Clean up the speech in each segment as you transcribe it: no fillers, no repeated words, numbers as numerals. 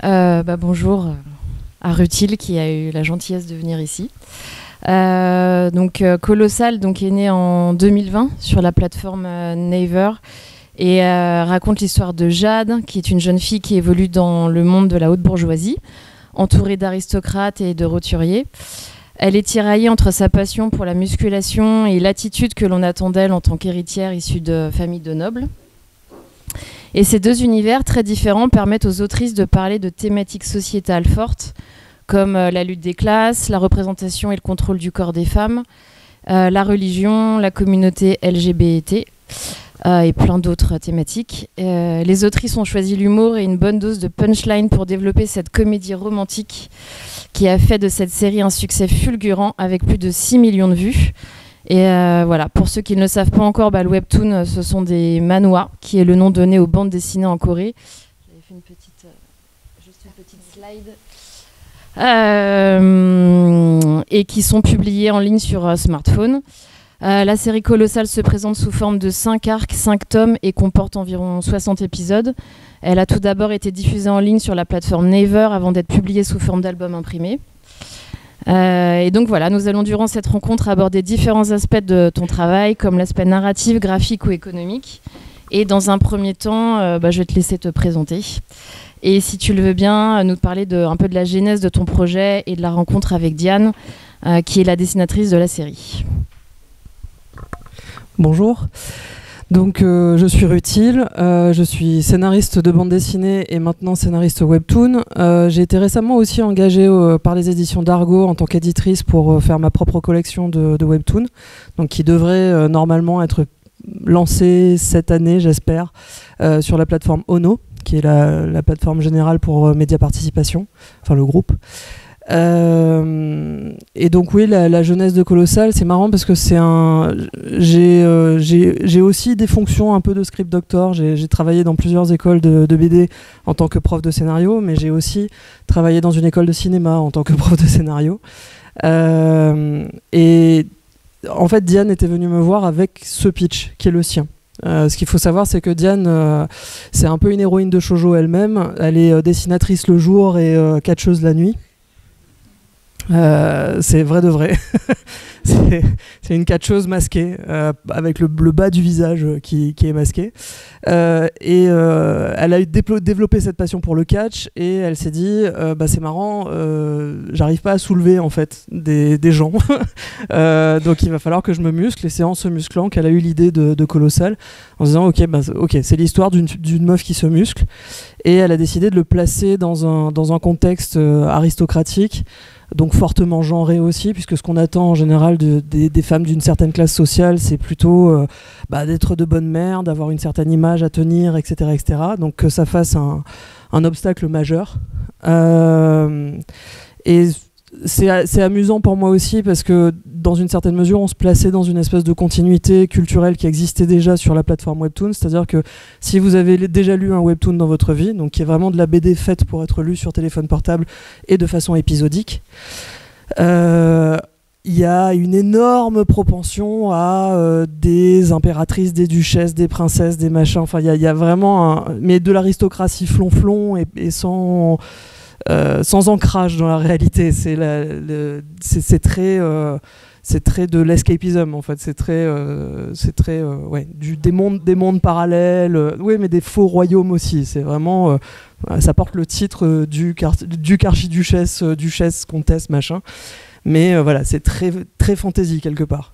Bonjour à Rutil qui a eu la gentillesse de venir ici. Colossal est né en 2020 sur la plateforme Naver et raconte l'histoire de Jade, qui est une jeune fille qui évolue dans le monde de la haute bourgeoisie, entourée d'aristocrates et de roturiers. Elle est tiraillée entre sa passion pour la musculation et l'attitude que l'on attend d'elle en tant qu'héritière issue de famille de nobles. Et ces deux univers très différents permettent aux autrices de parler de thématiques sociétales fortes, comme la lutte des classes, la représentation et le contrôle du corps des femmes, la religion, la communauté LGBT et plein d'autres thématiques. Les autrices ont choisi l'humour et une bonne dose de punchline pour développer cette comédie romantique qui a fait de cette série un succès fulgurant avec plus de 6 millions de vues. Et pour ceux qui ne le savent pas encore, le webtoon, ce sont des manhwas, qui est le nom donné aux bandes dessinées en Corée. J'avais fait une petite slide. Et qui sont publiés en ligne sur smartphone. La série Colossal se présente sous forme de 5 arcs, 5 tomes et comporte environ 60 épisodes. Elle a tout d'abord été diffusée en ligne sur la plateforme Naver avant d'être publiée sous forme d'album imprimé. Nous allons durant cette rencontre aborder différents aspects de ton travail, comme l'aspect narratif, graphique ou économique. Et dans un premier temps, je vais te laisser te présenter. Et si tu le veux bien, nous parler un peu de la genèse de ton projet et de la rencontre avec Diane, qui est la dessinatrice de la série. Bonjour. Donc, je suis Rutil, je suis scénariste de bande dessinée et maintenant scénariste webtoon. J'ai été récemment aussi engagée par les éditions d'Argo en tant qu'éditrice pour faire ma propre collection de webtoon, donc qui devrait normalement être lancée cette année, j'espère, sur la plateforme Ono, qui est la plateforme générale pour Média Participation, enfin le groupe. Et donc oui, la jeunesse de Colossal, c'est marrant parce que j'ai aussi des fonctions un peu de script doctor. J'ai travaillé dans plusieurs écoles de BD en tant que prof de scénario, mais j'ai aussi travaillé dans une école de cinéma en tant que prof de scénario. Et en fait, Diane était venue me voir avec ce pitch qui est le sien. Ce qu'il faut savoir, c'est que Diane, c'est un peu une héroïne de shoujo elle-même. Elle est dessinatrice le jour et catcheuse la nuit. C'est vrai de vrai. C'est une catcheuse masquée avec le bas du visage qui est masqué. Elle a développé cette passion pour le catch et elle s'est dit c'est marrant, j'arrive pas à soulever en fait des gens. Donc il va falloir que je me muscle, et c'est en se musclant qu'elle a eu l'idée de Colossal, en se disant ok, c'est l'histoire d'une meuf qui se muscle, et elle a décidé de le placer dans un contexte aristocratique, donc fortement genré aussi, puisque ce qu'on attend en général des femmes d'une certaine classe sociale, c'est plutôt d'être de bonne mère, d'avoir une certaine image à tenir, etc. etc. Donc que ça fasse un obstacle majeur. Et c'est amusant pour moi aussi, parce que dans une certaine mesure, on se plaçait dans une espèce de continuité culturelle qui existait déjà sur la plateforme Webtoon. C'est-à-dire que si vous avez déjà lu un Webtoon dans votre vie, donc qui est vraiment de la BD faite pour être lue sur téléphone portable et de façon épisodique, il y a une énorme propension à des impératrices, des duchesses, des princesses, des machins. Enfin, il y a vraiment mais de l'aristocratie flonflon et sans ancrage dans la réalité. C'est très de l'escapism en fait. C'est très des mondes parallèles. Oui, mais des faux royaumes aussi. C'est vraiment ça porte le titre duc, archiduchesse, duchesse, comtesse, machin. Mais c'est très très fantasy quelque part.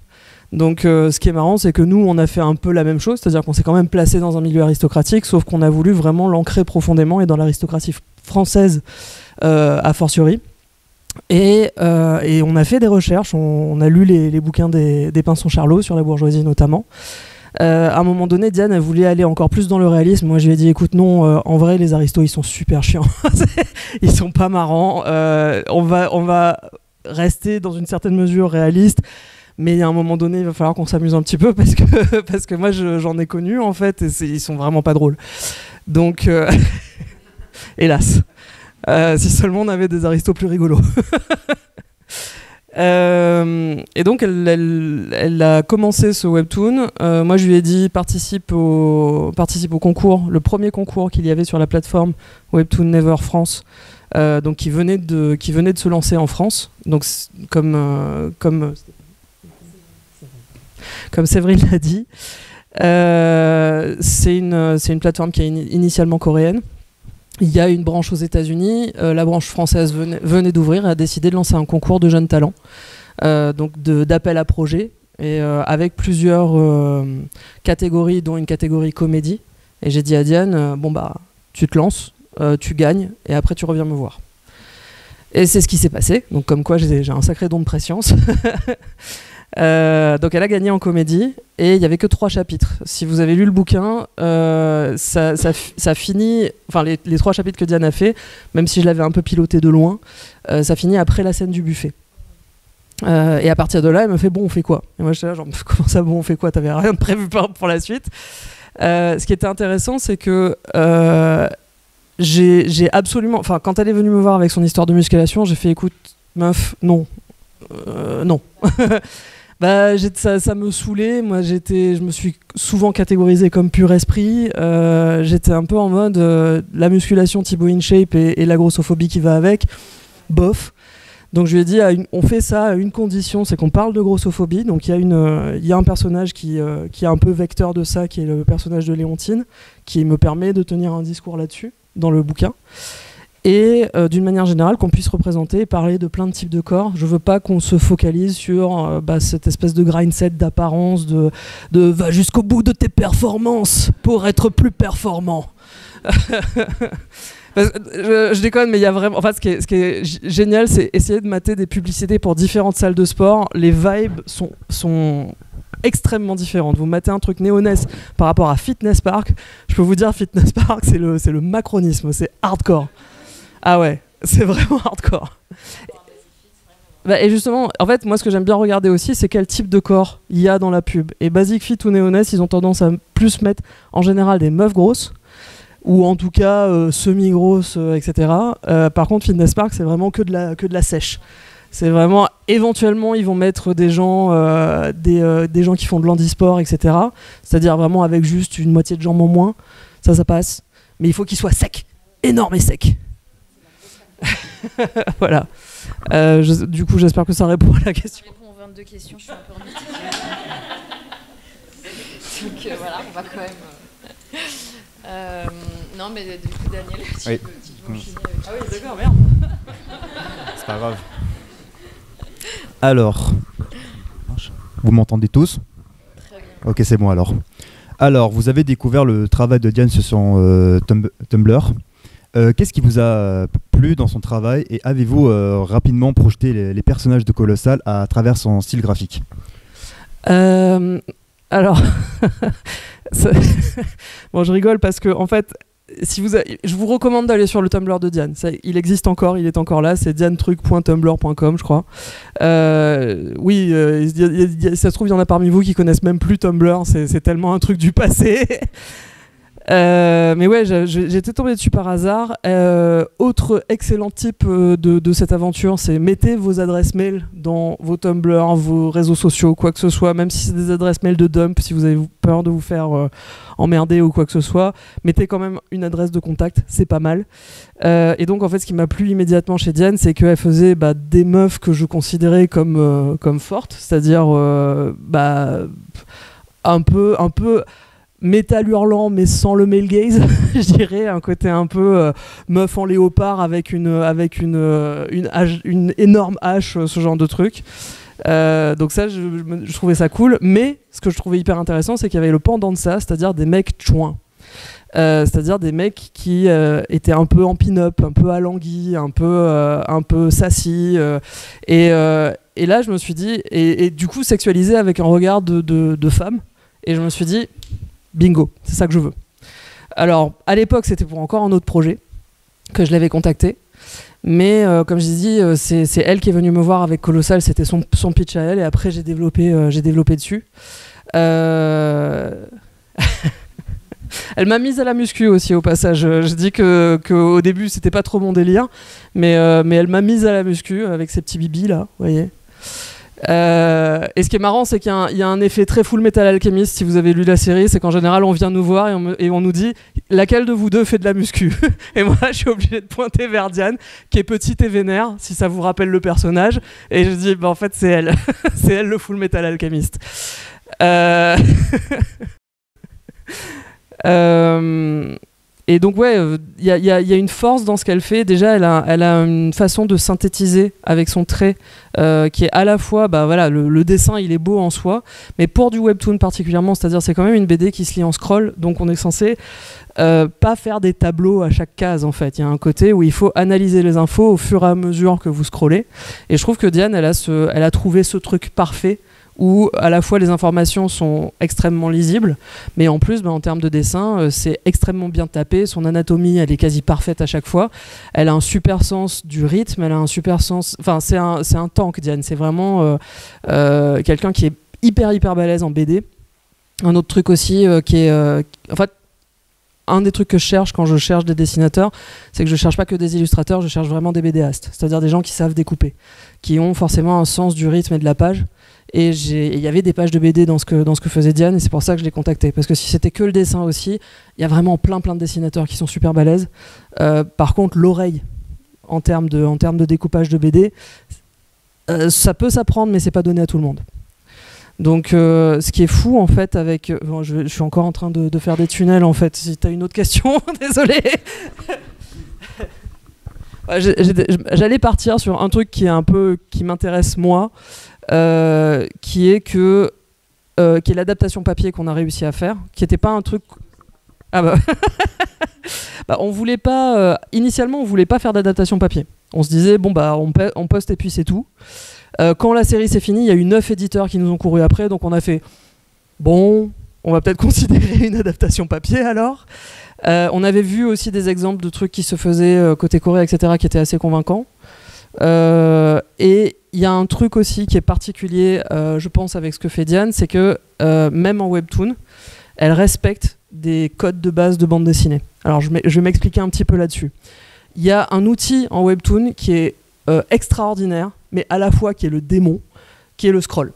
Donc ce qui est marrant, c'est que nous, on a fait un peu la même chose, c'est-à-dire qu'on s'est quand même placé dans un milieu aristocratique, sauf qu'on a voulu vraiment l'ancrer profondément et dans l'aristocratie française a fortiori. Et on a fait des recherches, on a lu les bouquins des Pinson-Charlot sur la bourgeoisie notamment. À un moment donné, Diane, elle voulait aller encore plus dans le réalisme. Moi, je lui ai dit, écoute, non, en vrai, les aristos, ils sont super chiants. Ils sont pas marrants. On va rester dans une certaine mesure réaliste. Mais à un moment donné, il va falloir qu'on s'amuse un petit peu parce que moi, j'en ai connu, en fait, et ils sont vraiment pas drôles. Donc, hélas. Si seulement on avait des aristos plus rigolos. Et donc elle a commencé ce webtoon. Moi je lui ai dit participe au concours, le premier concours qu'il y avait sur la plateforme Webtoon Never France, donc qui venait de se lancer en France. Donc comme Séverine l'a dit, c'est une plateforme qui est initialement coréenne. Il y a une branche aux États-Unis, la branche française venait d'ouvrir et a décidé de lancer un concours de jeunes talents, donc d'appel à projet, et avec plusieurs catégories, dont une catégorie comédie. Et j'ai dit à Diane, bon bah tu te lances, tu gagnes, et après tu reviens me voir. Et c'est ce qui s'est passé, donc comme quoi j'ai un sacré don de préscience. Donc elle a gagné en comédie et il n'y avait que 3 chapitres. Si vous avez lu le bouquin, ça finit, enfin les 3 chapitres que Diane a fait, même si je l'avais un peu piloté de loin, ça finit après la scène du buffet. Et à partir de là, elle me fait bon, on fait quoi? Et moi j'étais là genre comment ça bon, on fait quoi? T'avais rien de prévu pour la suite. Ce qui était intéressant, c'est que j'ai absolument, enfin quand elle est venue me voir avec son histoire de musculation, j'ai fait écoute meuf, non. Non. Bah, ça me saoulait. Moi, je me suis souvent catégorisé comme pur esprit. J'étais un peu en mode la musculation Thibaut InShape et la grossophobie qui va avec. Bof. Donc, je lui ai dit, on fait ça à une condition, c'est qu'on parle de grossophobie. Donc, il y a un personnage qui est un peu vecteur de ça, qui est le personnage de Léontine, qui me permet de tenir un discours là-dessus, dans le bouquin. Et d'une manière générale, qu'on puisse représenter et parler de plein de types de corps. Je veux pas qu'on se focalise sur cette espèce de grindset d'apparence, de va jusqu'au bout de tes performances pour être plus performant. Je déconne, mais il y a vraiment. En fait, ce qui est génial, c'est essayer de mater des publicités pour différentes salles de sport. Les vibes sont extrêmement différentes. Vous matez un truc néonès par rapport à Fitness Park. Je peux vous dire, Fitness Park, c'est le macronisme, c'est hardcore. Ah ouais, c'est vraiment hardcore. Et justement, en fait, moi, ce que j'aime bien regarder aussi, c'est quel type de corps il y a dans la pub. Et Basic Fit ou Néoness, ils ont tendance à plus mettre, en général, des meufs grosses, ou en tout cas semi-grosses, etc. Par contre, Fitness Park, c'est vraiment que de la sèche. C'est vraiment, éventuellement, ils vont mettre des gens qui font de l'handisport, etc. C'est-à-dire vraiment avec juste une moitié de jambes en moins. Ça passe. Mais il faut qu'ils soient secs, énormes et secs. Voilà. Du coup, j'espère que ça répond à la question. Je réponds aux 22 questions, je suis un peu embêtée. Donc voilà, on va quand même. Non, mais du coup, Daniel, tu peux enchaîner avec... Ah oui, d'accord, merde. C'est pas grave. Alors, vous m'entendez tous? Très bien. Ok, c'est bon alors. Alors, vous avez découvert le travail de Diane sur son Tumblr. Qu'est-ce qui vous a plu dans son travail et avez-vous rapidement projeté les personnages de Colossal à travers son style graphique? Alors, bon, je rigole parce que en fait, je vous recommande d'aller sur le Tumblr de Diane. Il existe encore, il est encore là. C'est dianetruc.tumblr.com, je crois. Oui, ça se trouve, il y en a parmi vous qui connaissent même plus Tumblr. C'est tellement un truc du passé. Mais ouais, j'étais tombé dessus par hasard. Autre excellent type de cette aventure, c'est mettez vos adresses mail dans vos Tumblr, vos réseaux sociaux, quoi que ce soit, même si c'est des adresses mail de dump, si vous avez peur de vous faire emmerder ou quoi que ce soit, mettez quand même une adresse de contact, c'est pas mal. Et donc en fait, ce qui m'a plu immédiatement chez Diane, c'est qu'elle faisait des meufs que je considérais comme fortes, c'est-à-dire un peu métal hurlant mais sans le male gaze, je dirais, un côté un peu meuf en léopard avec une énorme hache, ce genre de truc. Donc ça, je trouvais ça cool, mais ce que je trouvais hyper intéressant, c'est qu'il y avait le pendant de ça, c'est-à-dire des mecs chouins. C'est-à-dire des mecs qui étaient un peu en pin-up, un peu alangui, un peu sassy, et là je me suis dit, et du coup sexualisé avec un regard de femme, et je me suis dit bingo, c'est ça que je veux. Alors, à l'époque, c'était pour encore un autre projet que je l'avais contacté. Mais comme je dis, c'est elle qui est venue me voir avec Colossal, c'était son pitch à elle, et après j'ai développé dessus. Elle m'a mise à la muscu aussi au passage. Je dis qu'au début c'était pas trop mon délire, mais elle m'a mise à la muscu avec ses petits bibis là, vous voyez. Et ce qui est marrant, c'est qu'il y a un effet très Full Metal Alchemist, si vous avez lu la série, c'est qu'en général on vient nous voir et on nous dit laquelle de vous deux fait de la muscu. Et moi je suis obligé de pointer vers Diane, qui est petite et vénère, si ça vous rappelle le personnage, et je dis en fait c'est elle, c'est elle le Full Metal Alchemist. Et donc il y a une force dans ce qu'elle fait. Déjà, elle a une façon de synthétiser avec son trait qui est à la fois, le dessin il est beau en soi, mais pour du webtoon particulièrement, c'est-à-dire c'est quand même une BD qui se lit en scroll, donc on est censé pas faire des tableaux à chaque case en fait. Il y a un côté où il faut analyser les infos au fur et à mesure que vous scrollez. Et je trouve que Diane, elle a trouvé ce truc parfait, où à la fois les informations sont extrêmement lisibles, mais en plus en termes de dessin c'est extrêmement bien tapé, son anatomie elle est quasi parfaite à chaque fois, elle a un super sens du rythme, elle a un super sens, enfin c'est un tank Diane, c'est vraiment quelqu'un qui est hyper balèze en BD. Un autre truc aussi qui est en fait un des trucs que je cherche quand je cherche des dessinateurs, c'est que je cherche pas que des illustrateurs, je cherche vraiment des BDastes, c'est-à-dire des gens qui savent découper, qui ont forcément un sens du rythme et de la page. Et il y avait des pages de BD dans ce que faisait Diane, et c'est pour ça que je l'ai contacté. Parce que si c'était que le dessin aussi, il y a vraiment plein de dessinateurs qui sont super balèzes. Par contre, l'oreille, en termes de découpage de BD, ça peut s'apprendre, mais c'est pas donné à tout le monde. Donc, ce qui est fou, en fait, avec... je suis encore en train de faire des tunnels, en fait. Si tu as une autre question, désolé. J'allais partir sur un truc qui m'intéresse moi, qui est l'adaptation papier qu'on a réussi à faire, qui n'était pas un truc... on voulait pas... initialement, on voulait pas faire d'adaptation papier. On se disait, on poste et puis c'est tout. Quand la série s'est finie, il y a eu 9 éditeurs qui nous ont couru après, donc on a fait, on va peut-être considérer une adaptation papier alors. On avait vu aussi des exemples de trucs qui se faisaient côté Corée, etc., qui étaient assez convaincants. Et il y a un truc aussi qui est particulier, je pense, avec ce que fait Diane, c'est que même en webtoon, elle respecte des codes de base de bande dessinée. Alors je vais m'expliquer un petit peu là-dessus. Il y a un outil en webtoon qui est extraordinaire, mais à la fois qui est le démon, qui est le scroll.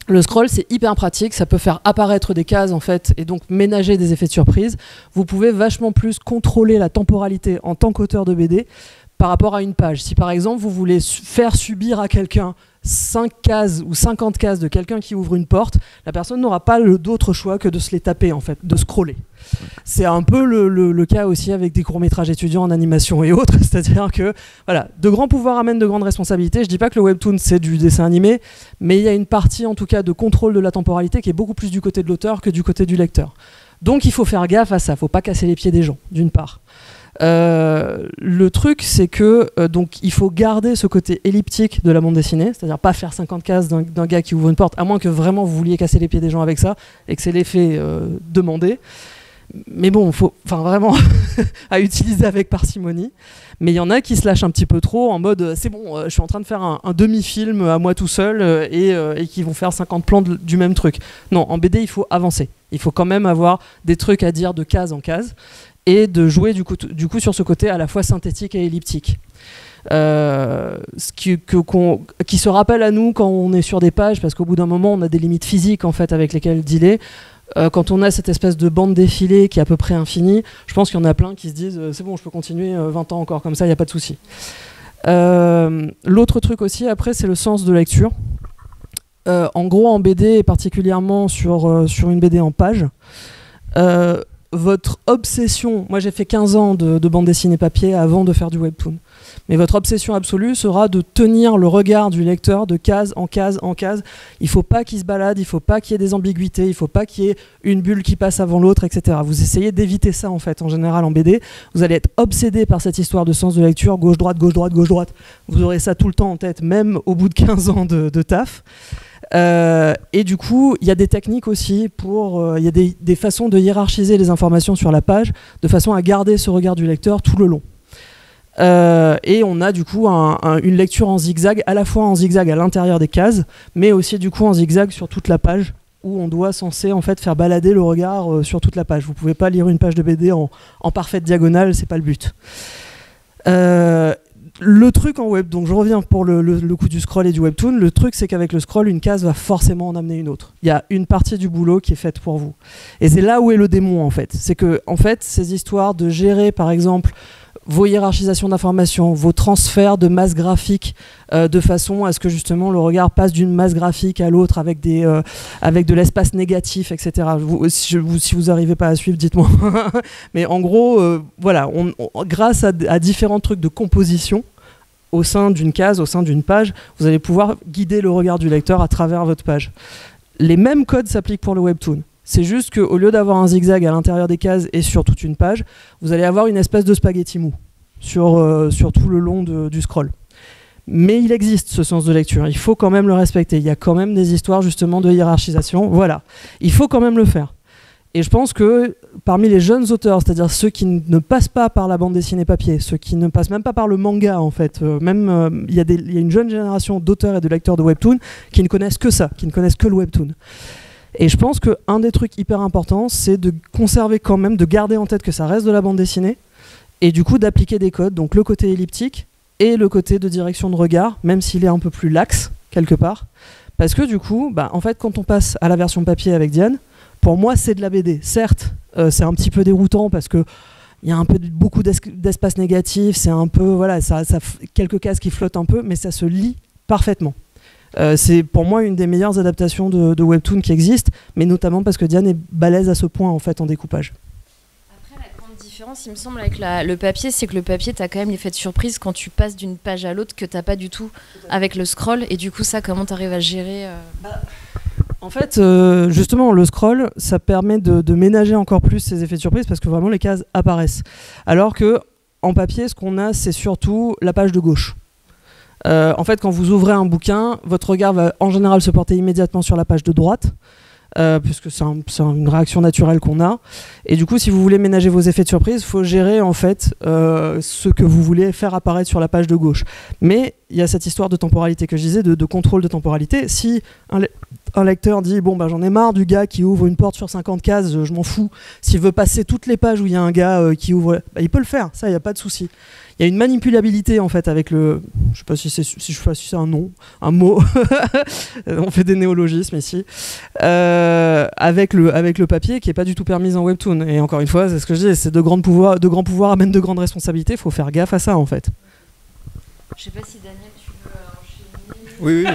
Le scroll, c'est hyper pratique, ça peut faire apparaître des cases en fait, et donc ménager des effets de surprise. Vous pouvez vachement plus contrôler la temporalité en tant qu'auteur de BD par rapport à une page. Si par exemple vous voulez faire subir à quelqu'un 5 cases ou 50 cases de quelqu'un qui ouvre une porte, la personne n'aura pas d'autre choix que de se les taper en fait, de scroller. C'est un peu le cas aussi avec des courts-métrages étudiants en animation et autres, c'est-à-dire que voilà, de grands pouvoirs amènent de grandes responsabilités. Je dis pas que le webtoon c'est du dessin animé, mais il y a une partie en tout cas de contrôle de la temporalité qui est beaucoup plus du côté de l'auteur que du côté du lecteur. Donc il faut faire gaffe à ça, faut pas casser les pieds des gens, d'une part. Le truc c'est que donc il faut garder ce côté elliptique de la bande dessinée, c'est-à-dire pas faire 50 cases d'un gars qui ouvre une porte, à moins que vraiment vous vouliez casser les pieds des gens avec ça et que c'est l'effet demandé. Mais bon, faut vraiment à utiliser avec parcimonie. Mais il y en a qui se lâchent un petit peu trop en mode c'est bon, je suis en train de faire un demi-film à moi tout seul et qui vont faire 50 plans du même truc. Non, en BD il faut avancer. Il faut quand même avoir des trucs à dire de case en case et de jouer du coup sur ce côté à la fois synthétique et elliptique. Ce qui se rappelle à nous quand on est sur des pages, parce qu'au bout d'un moment on a des limites physiques en fait avec lesquelles dealer. Quand on a cette espèce de bande défilée qui est à peu près infinie, je pense qu'il y en a plein qui se disent c'est bon, je peux continuer 20 ans encore comme ça, il n'y a pas de souci. L'autre truc aussi après, c'est le sens de lecture. En gros, en BD et particulièrement sur une BD en page, votre obsession, moi j'ai fait 15 ans de bande dessinée papier avant de faire du webtoon, mais votre obsession absolue sera de tenir le regard du lecteur de case en case en case. Il ne faut pas qu'il se balade, il ne faut pas qu'il y ait des ambiguïtés, il ne faut pas qu'il y ait une bulle qui passe avant l'autre, etc. Vous essayez d'éviter ça en fait, en général en BD. Vous allez être obsédé par cette histoire de sens de lecture, gauche-droite, gauche-droite, gauche-droite. Vous aurez ça tout le temps en tête, même au bout de 15 ans de taf. Et du coup, il y a des techniques aussi il y a des façons de hiérarchiser les informations sur la page de façon à garder ce regard du lecteur tout le long. Et on a du coup une lecture en zigzag, à la fois en zigzag à l'intérieur des cases, mais aussi du coup en zigzag sur toute la page, où on doit censé en fait faire balader le regard sur toute la page. Vous pouvez pas lire une page de BD en parfaite diagonale, c'est pas le but. le truc en web, donc je reviens pour le coup du scroll et du webtoon, le truc c'est qu'avec le scroll, une case va forcément en amener une autre. Il y a une partie du boulot qui est faite pour vous. Et c'est là où est le démon en fait. C'est que en fait, ces histoires de gérer par exemple vos hiérarchisations d'informations, vos transferts de masse graphique de façon à ce que justement le regard passe d'une masse graphique à l'autre avec de l'espace négatif, etc. Si vous n'arrivez pas à suivre, dites-moi. Mais en gros, voilà, grâce à différents trucs de composition au sein d'une case, au sein d'une page, vous allez pouvoir guider le regard du lecteur à travers votre page. Les mêmes codes s'appliquent pour le webtoon. C'est juste qu'au lieu d'avoir un zigzag à l'intérieur des cases et sur toute une page, vous allez avoir une espèce de spaghetti mou sur tout le long du scroll. Mais il existe ce sens de lecture, il faut quand même le respecter. Il y a quand même des histoires justement de hiérarchisation, voilà. Il faut quand même le faire. Et je pense que parmi les jeunes auteurs, c'est-à-dire ceux qui ne passent pas par la bande dessinée papier, ceux qui ne passent même pas par le manga en fait, il y a une jeune génération d'auteurs et de lecteurs de webtoon qui ne connaissent que ça, qui ne connaissent que le webtoon. Et je pense qu'un des trucs hyper importants, c'est de conserver quand même, de garder en tête que ça reste de la bande dessinée, et du coup d'appliquer des codes, donc le côté elliptique et le côté de direction de regard, même s'il est un peu plus laxe, quelque part. Parce que du coup, en fait, quand on passe à la version papier avec Diane, pour moi, c'est de la BD. Certes, c'est un petit peu déroutant parce que il y a beaucoup d'espace négatif, c'est un peu, voilà, quelques cases qui flottent un peu, mais ça se lit parfaitement. C'est pour moi une des meilleures adaptations de webtoon qui existent, mais notamment parce que Diane est balèze à ce point en fait en découpage. Après, la grande différence, il me semble, avec le papier, c'est que le papier, tu as quand même l'effet de surprise quand tu passes d'une page à l'autre que tu n'as pas du tout avec le scroll. Et du coup, ça, comment tu arrives à gérer En fait, justement, le scroll, ça permet de ménager encore plus ces effets de surprise parce que vraiment les cases apparaissent. Alors que en papier, ce qu'on a, c'est surtout la page de gauche. En fait, quand vous ouvrez un bouquin, votre regard va en général se porter immédiatement sur la page de droite, puisque c'est une réaction naturelle qu'on a. Et du coup, si vous voulez ménager vos effets de surprise, il faut gérer en fait ce que vous voulez faire apparaître sur la page de gauche. Mais il y a cette histoire de temporalité que je disais, de contrôle de temporalité. Si un lecteur dit bon j'en ai marre du gars qui ouvre une porte sur 50 cases, je m'en fous. S'il veut passer toutes les pages où il y a un gars qui ouvre, il peut le faire, ça il n'y a pas de souci. Il y a une manipulabilité en fait avec le, je sais pas si c'est un nom, un mot, on fait des néologismes ici, avec le papier qui est pas du tout permis en webtoon. Et encore une fois, c'est ce que je dis, c'est de grands pouvoirs amènent de grandes responsabilités. Il faut faire gaffe à ça en fait. Je sais pas si Daniel, tu veux enchaîner. Oui.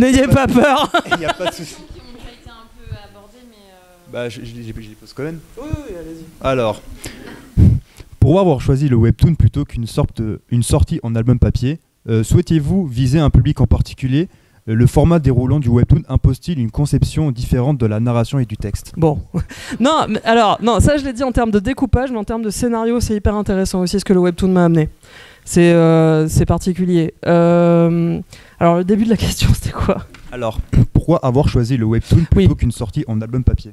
N'ayez pas peur. Il n'y a pas de souci. Qui ont déjà été un peu abordés, mais. Je les pose quand même. Oui, allez-y. Alors, pour avoir choisi le webtoon plutôt qu'une sortie en album papier, souhaitez-vous viser un public en particulier ? Le format déroulant du webtoon impose-t-il une conception différente de la narration et du texte ? Bon, non, ça je l'ai dit en termes de découpage, mais en termes de scénario, c'est hyper intéressant aussi ce que le webtoon m'a amené. C'est particulier. Alors le début de la question, c'était quoi ? Alors, pourquoi avoir choisi le webtoon plutôt qu'une sortie en album papier ?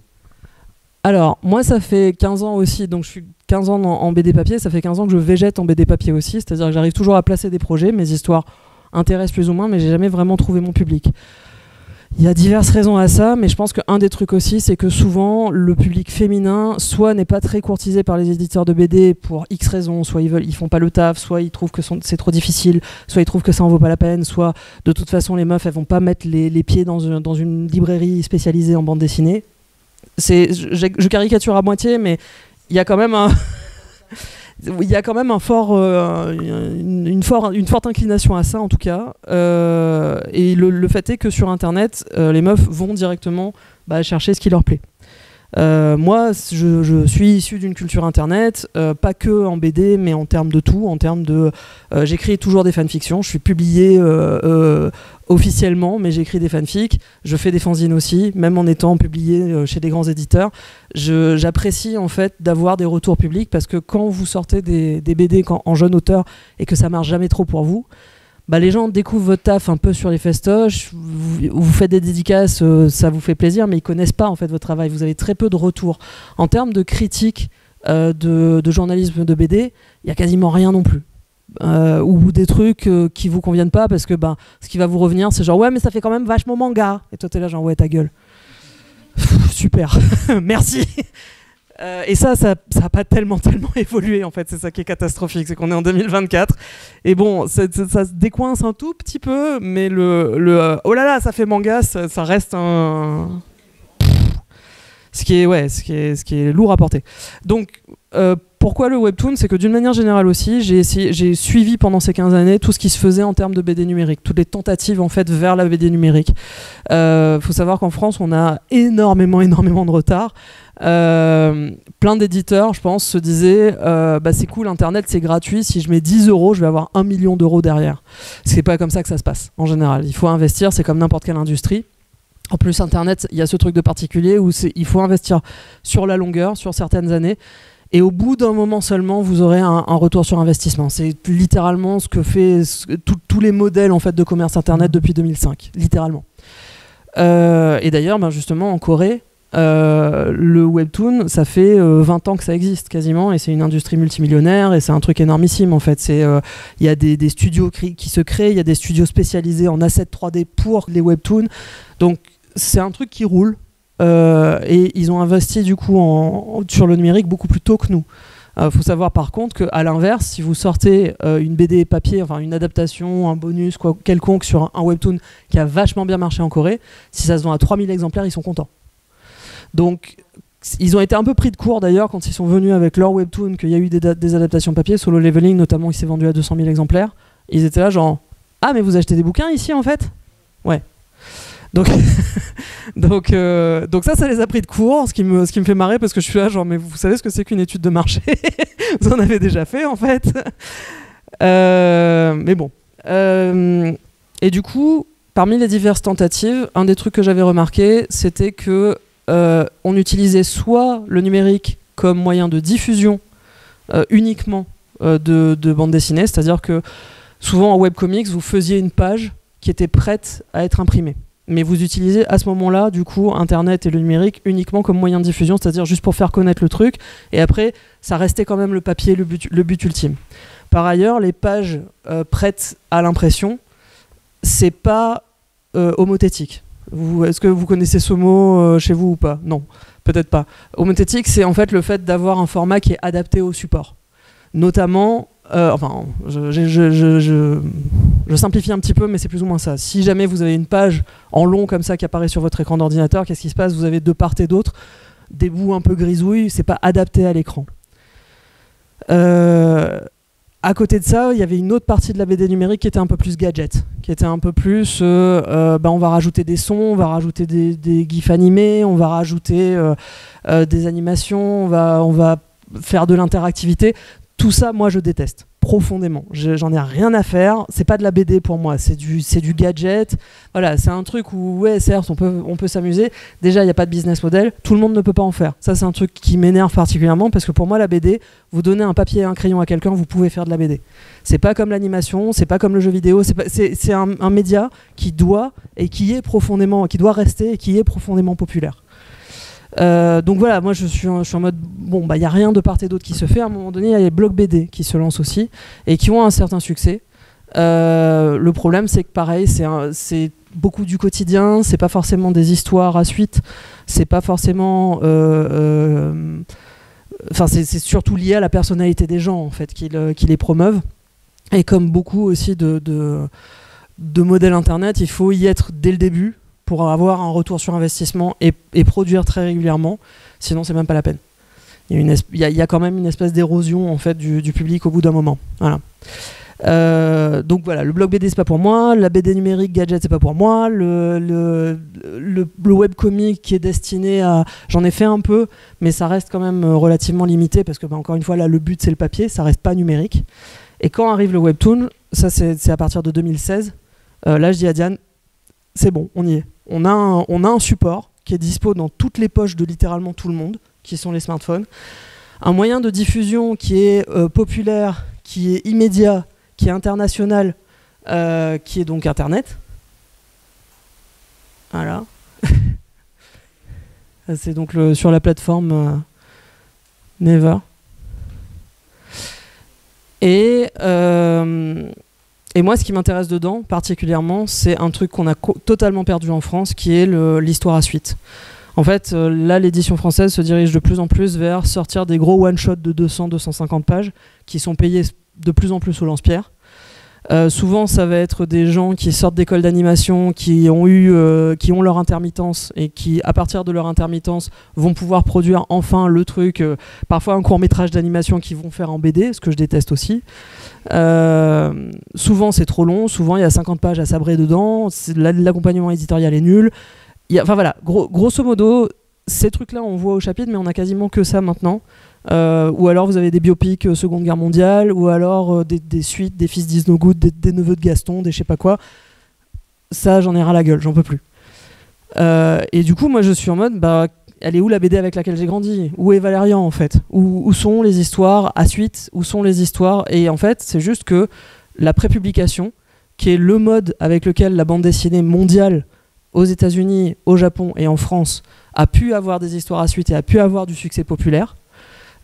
Alors, moi, ça fait 15 ans aussi, donc je suis 15 ans en BD papier, ça fait 15 ans que je végète en BD papier aussi, c'est-à-dire que j'arrive toujours à placer des projets, mes histoires intéressent plus ou moins, mais j'ai jamais vraiment trouvé mon public. Il y a diverses raisons à ça, mais je pense qu'un des trucs aussi, c'est que souvent, le public féminin, soit n'est pas très courtisé par les éditeurs de BD pour X raisons, soit ils font pas le taf, soit ils trouvent que c'est trop difficile, soit ils trouvent que ça en vaut pas la peine, soit de toute façon, les meufs, elles vont pas mettre les pieds dans une librairie spécialisée en bande dessinée. Je caricature à moitié, mais il y a quand même une forte inclination à ça en tout cas, et le fait est que sur internet les meufs vont directement chercher ce qui leur plaît. Moi je suis issu d'une culture internet, pas que en BD mais en termes de tout, en termes de j'écris toujours des fanfictions, je suis publié officiellement, mais j'écris des fanfics, je fais des fanzines aussi, même en étant publié chez des grands éditeurs. J'apprécie en fait d'avoir des retours publics parce que quand vous sortez des BD en jeune auteur et que ça marche jamais trop pour vous, les gens découvrent votre taf un peu sur les festoches, vous faites des dédicaces, ça vous fait plaisir, mais ils connaissent pas en fait votre travail. Vous avez très peu de retours. En termes de critique de journalisme de BD, il y a quasiment rien non plus. Ou des trucs qui vous conviennent pas parce que ce qui va vous revenir c'est genre ouais mais ça fait quand même vachement manga et toi t'es là genre ouais ta gueule. Super. Merci. Et ça a pas tellement évolué en fait, c'est ça qui est catastrophique, c'est qu'on est en 2024 et bon ça se décoince un tout petit peu, mais oh là là ça fait manga, ça reste ce qui est lourd à porter. Donc pourquoi le webtoon? C'est que d'une manière générale aussi, j'ai suivi pendant ces 15 années tout ce qui se faisait en termes de BD numérique, toutes les tentatives en fait vers la BD numérique. Faut savoir qu'en France, on a énormément de retard. Plein d'éditeurs, je pense, se disaient c'est cool, Internet, c'est gratuit. Si je mets 10 €, je vais avoir 1 million d'euros derrière. C'est pas comme ça que ça se passe en général. Il faut investir, c'est comme n'importe quelle industrie. En plus, Internet, il y a ce truc de particulier où il faut investir sur la longueur, sur certaines années. Et au bout d'un moment seulement, vous aurez un retour sur investissement. C'est littéralement ce que fait tous les modèles en fait, de commerce Internet depuis 2005, littéralement. Et d'ailleurs, justement, en Corée, le webtoon, ça fait 20 ans que ça existe quasiment, et c'est une industrie multimillionnaire, et c'est un truc énormissime en fait. Il y a des studios qui se créent, il y a des studios spécialisés en assets 3D pour les webtoons. Donc c'est un truc qui roule. Et ils ont investi du coup sur le numérique beaucoup plus tôt que nous. Faut savoir par contre qu'à l'inverse, si vous sortez une BD papier, enfin une adaptation, un bonus quelconque sur un webtoon qui a vachement bien marché en Corée, si ça se vend à 3000 exemplaires, ils sont contents. Donc ils ont été un peu pris de court d'ailleurs quand ils sont venus avec leur webtoon, qu'il y a eu des adaptations papier. Solo Leveling notamment, il s'est vendu à 200 000 exemplaires. Ils étaient là genre « Ah mais vous achetez des bouquins ici en fait ?» Ouais. Donc, donc ça les a pris de court, ce qui me fait marrer parce que je suis là genre mais vous savez ce que c'est qu'une étude de marché? Vous en avez déjà fait en fait. Mais bon. Et du coup, parmi les diverses tentatives, un des trucs que j'avais remarqué, c'était que on utilisait soit le numérique comme moyen de diffusion uniquement de bande dessinée, c'est-à-dire que souvent en webcomics, vous faisiez une page qui était prête à être imprimée. Mais vous utilisez à ce moment-là, du coup, Internet et le numérique uniquement comme moyen de diffusion, c'est-à-dire juste pour faire connaître le truc, et après, ça restait quand même le papier, le but ultime. Par ailleurs, les pages prêtes à l'impression, c'est pas homothétique. Est-ce que vous connaissez ce mot chez vous ou pas? Non, peut-être pas. Homothétique, c'est en fait le fait d'avoir un format qui est adapté au support. Notamment, je simplifie un petit peu, mais c'est plus ou moins ça. Si jamais vous avez une page en long comme ça qui apparaît sur votre écran d'ordinateur, qu'est-ce qui se passe? Vous avez de part et d'autre des bouts un peu grisouilles, c'est pas adapté à l'écran. À côté de ça, il y avait une autre partie de la BD numérique qui était un peu plus gadget, qui était un peu plus on va rajouter des sons, on va rajouter des gifs animés, on va rajouter des animations, on va faire de l'interactivité. Tout ça, moi, je déteste profondément. J'en ai rien à faire. C'est pas de la BD pour moi. C'est du gadget. Voilà, c'est un truc où, ouais, certes, on peut s'amuser. Déjà, il n'y a pas de business model. Tout le monde ne peut pas en faire. Ça, c'est un truc qui m'énerve particulièrement parce que pour moi, la BD, vous donnez un papier et un crayon à quelqu'un, vous pouvez faire de la BD. C'est pas comme l'animation, c'est pas comme le jeu vidéo. C'est un média qui doit rester et qui est profondément populaire. Donc voilà, moi je suis en mode bon il y a rien de part et d'autre qui se fait. À un moment donné, il y a les blogs BD qui se lancent aussi et qui ont un certain succès. Le problème c'est que pareil, c'est beaucoup du quotidien, c'est pas forcément des histoires à suite, c'est pas forcément c'est surtout lié à la personnalité des gens en fait qui les promeuvent. Et comme beaucoup aussi de modèles internet, il faut y être dès le début pour avoir un retour sur investissement et produire très régulièrement, sinon c'est même pas la peine. Il y a quand même une espèce d'érosion en fait du public au bout d'un moment. Voilà. Donc voilà, le blog BD c'est pas pour moi, la BD numérique gadget c'est pas pour moi, le webcomic qui est destiné à... J'en ai fait un peu, mais ça reste quand même relativement limité parce que encore une fois là le but c'est le papier, ça reste pas numérique. Et quand arrive le webtoon, ça c'est à partir de 2016, là je dis à Diane, c'est bon, on y est. On a un support qui est dispo dans toutes les poches de littéralement tout le monde, qui sont les smartphones. Un moyen de diffusion qui est populaire, qui est immédiat, qui est international, qui est donc Internet. Voilà. C'est donc sur la plateforme Naver. Et moi, ce qui m'intéresse dedans, particulièrement, c'est un truc qu'on a totalement perdu en France, qui est l'histoire à suite. En fait, là, l'édition française se dirige de plus en plus vers sortir des gros one-shots de 200-250 pages qui sont payés de plus en plus au lance-pierre. Souvent, ça va être des gens qui sortent d'écoles d'animation, qui ont leur intermittence et qui, à partir de leur intermittence, vont pouvoir produire enfin le truc, parfois un court-métrage d'animation qu'ils vont faire en BD, ce que je déteste aussi. Souvent, c'est trop long. Souvent, il y a 50 pages à sabrer dedans. L'accompagnement éditorial est nul. Enfin voilà, grosso modo, ces trucs-là, on voit au chapitre, mais on a quasiment que ça maintenant. Ou alors vous avez des biopics Seconde Guerre mondiale, ou alors des suites, des fils d'Is No Good, des neveux de Gaston, des je sais pas quoi. Ça, j'en ai ras la gueule, j'en peux plus. Et du coup, moi, je suis en mode, elle est où la BD avec laquelle j'ai grandi? Où est Valérian, en fait? Où sont les histoires à suite? Où sont les histoires? Et en fait, c'est juste que la prépublication, qui est le mode avec lequel la bande dessinée mondiale, aux États-Unis, au Japon et en France, a pu avoir des histoires à suite et a pu avoir du succès populaire,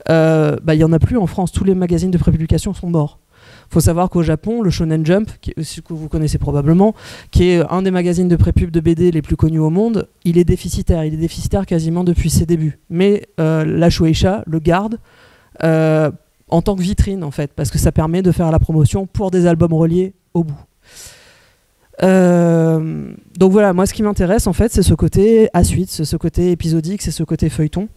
il n'y en a plus en France. Tous les magazines de prépublication sont morts. Il faut savoir qu'au Japon, le Shonen Jump, ce que vous connaissez probablement, qui est un des magazines de prépub de BD les plus connus au monde, il est déficitaire. Il est déficitaire quasiment depuis ses débuts. Mais la Shueisha le garde en tant que vitrine, en fait, parce que ça permet de faire la promotion pour des albums reliés au bout. Donc voilà, moi ce qui m'intéresse, en fait, c'est ce côté à suite, c'est ce côté épisodique, c'est ce côté feuilleton.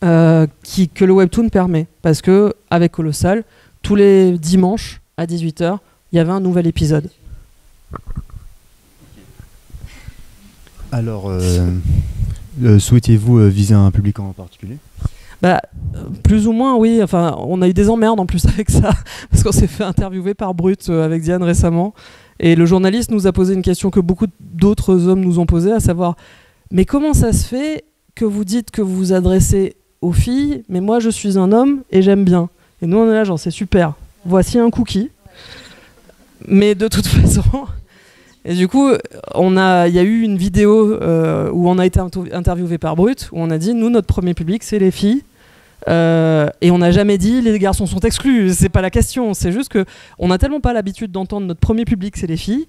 Que le webtoon permet, parce que avec Colossal, tous les dimanches à 18h, il y avait un nouvel épisode. Alors, souhaitez-vous viser un public en particulier? Plus ou moins, oui. Enfin, on a eu des emmerdes en plus avec ça, parce qu'on s'est fait interviewer par Brut avec Diane récemment, et le journaliste nous a posé une question que beaucoup d'autres hommes nous ont posée, à savoir, mais comment ça se fait que vous dites que vous vous adressez aux filles, mais moi je suis un homme et j'aime bien. Et nous on est là genre c'est super, voici un cookie. Mais de toute façon, et du coup il y a eu une vidéo où on a été interviewé par Brut, où on a dit nous notre premier public c'est les filles, et on n'a jamais dit les garçons sont exclus, c'est pas la question, c'est juste que on a tellement pas l'habitude d'entendre notre premier public c'est les filles,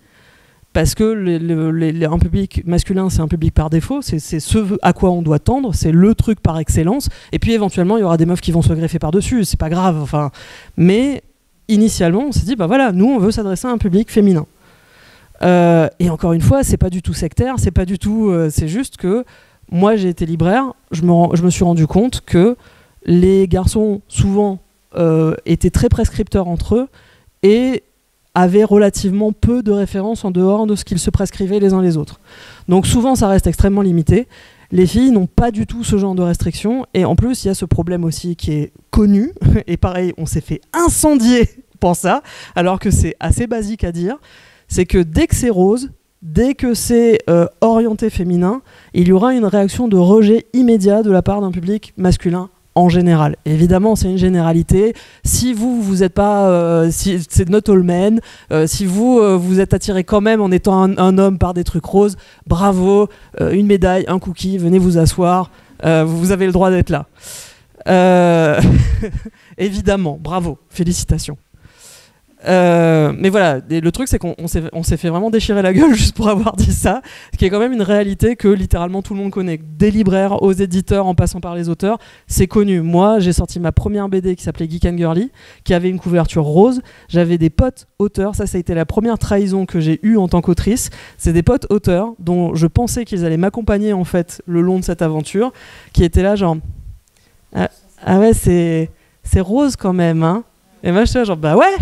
parce que un public masculin, c'est un public par défaut, c'est ce à quoi on doit tendre, c'est le truc par excellence, et puis éventuellement il y aura des meufs qui vont se greffer par-dessus, c'est pas grave, enfin. Mais initialement, on s'est dit, nous on veut s'adresser à un public féminin. Et encore une fois, c'est pas du tout sectaire, c'est pas du tout. C'est juste que moi j'ai été libraire, je me suis rendu compte que les garçons, souvent, étaient très prescripteurs entre eux, et avaient relativement peu de références en dehors de ce qu'ils se prescrivaient les uns les autres. Donc souvent ça reste extrêmement limité. Les filles n'ont pas du tout ce genre de restrictions, et en plus il y a ce problème aussi qui est connu, et pareil on s'est fait incendier pour ça, alors que c'est assez basique à dire, c'est que dès que c'est rose, dès que c'est orienté féminin, il y aura une réaction de rejet immédiat de la part d'un public masculin en général. Évidemment, c'est une généralité. Si vous êtes pas, si c'est not all men, si vous êtes attiré quand même en étant un homme par des trucs roses, bravo, une médaille, un cookie, venez vous asseoir, vous avez le droit d'être là. Évidemment, bravo, félicitations. Mais voilà, le truc c'est qu'on s'est fait vraiment déchirer la gueule juste pour avoir dit ça, ce qui est quand même une réalité que littéralement tout le monde connaît, des libraires aux éditeurs en passant par les auteurs, c'est connu. Moi j'ai sorti ma première BD qui s'appelait Geek and Girly, qui avait une couverture rose, j'avais des potes auteurs, ça a été la première trahison que j'ai eue en tant qu'autrice, c'est des potes auteurs dont je pensais qu'ils allaient m'accompagner en fait le long de cette aventure, qui étaient là genre ah ouais c'est rose quand même hein, et moi j'étais là genre bah ouais.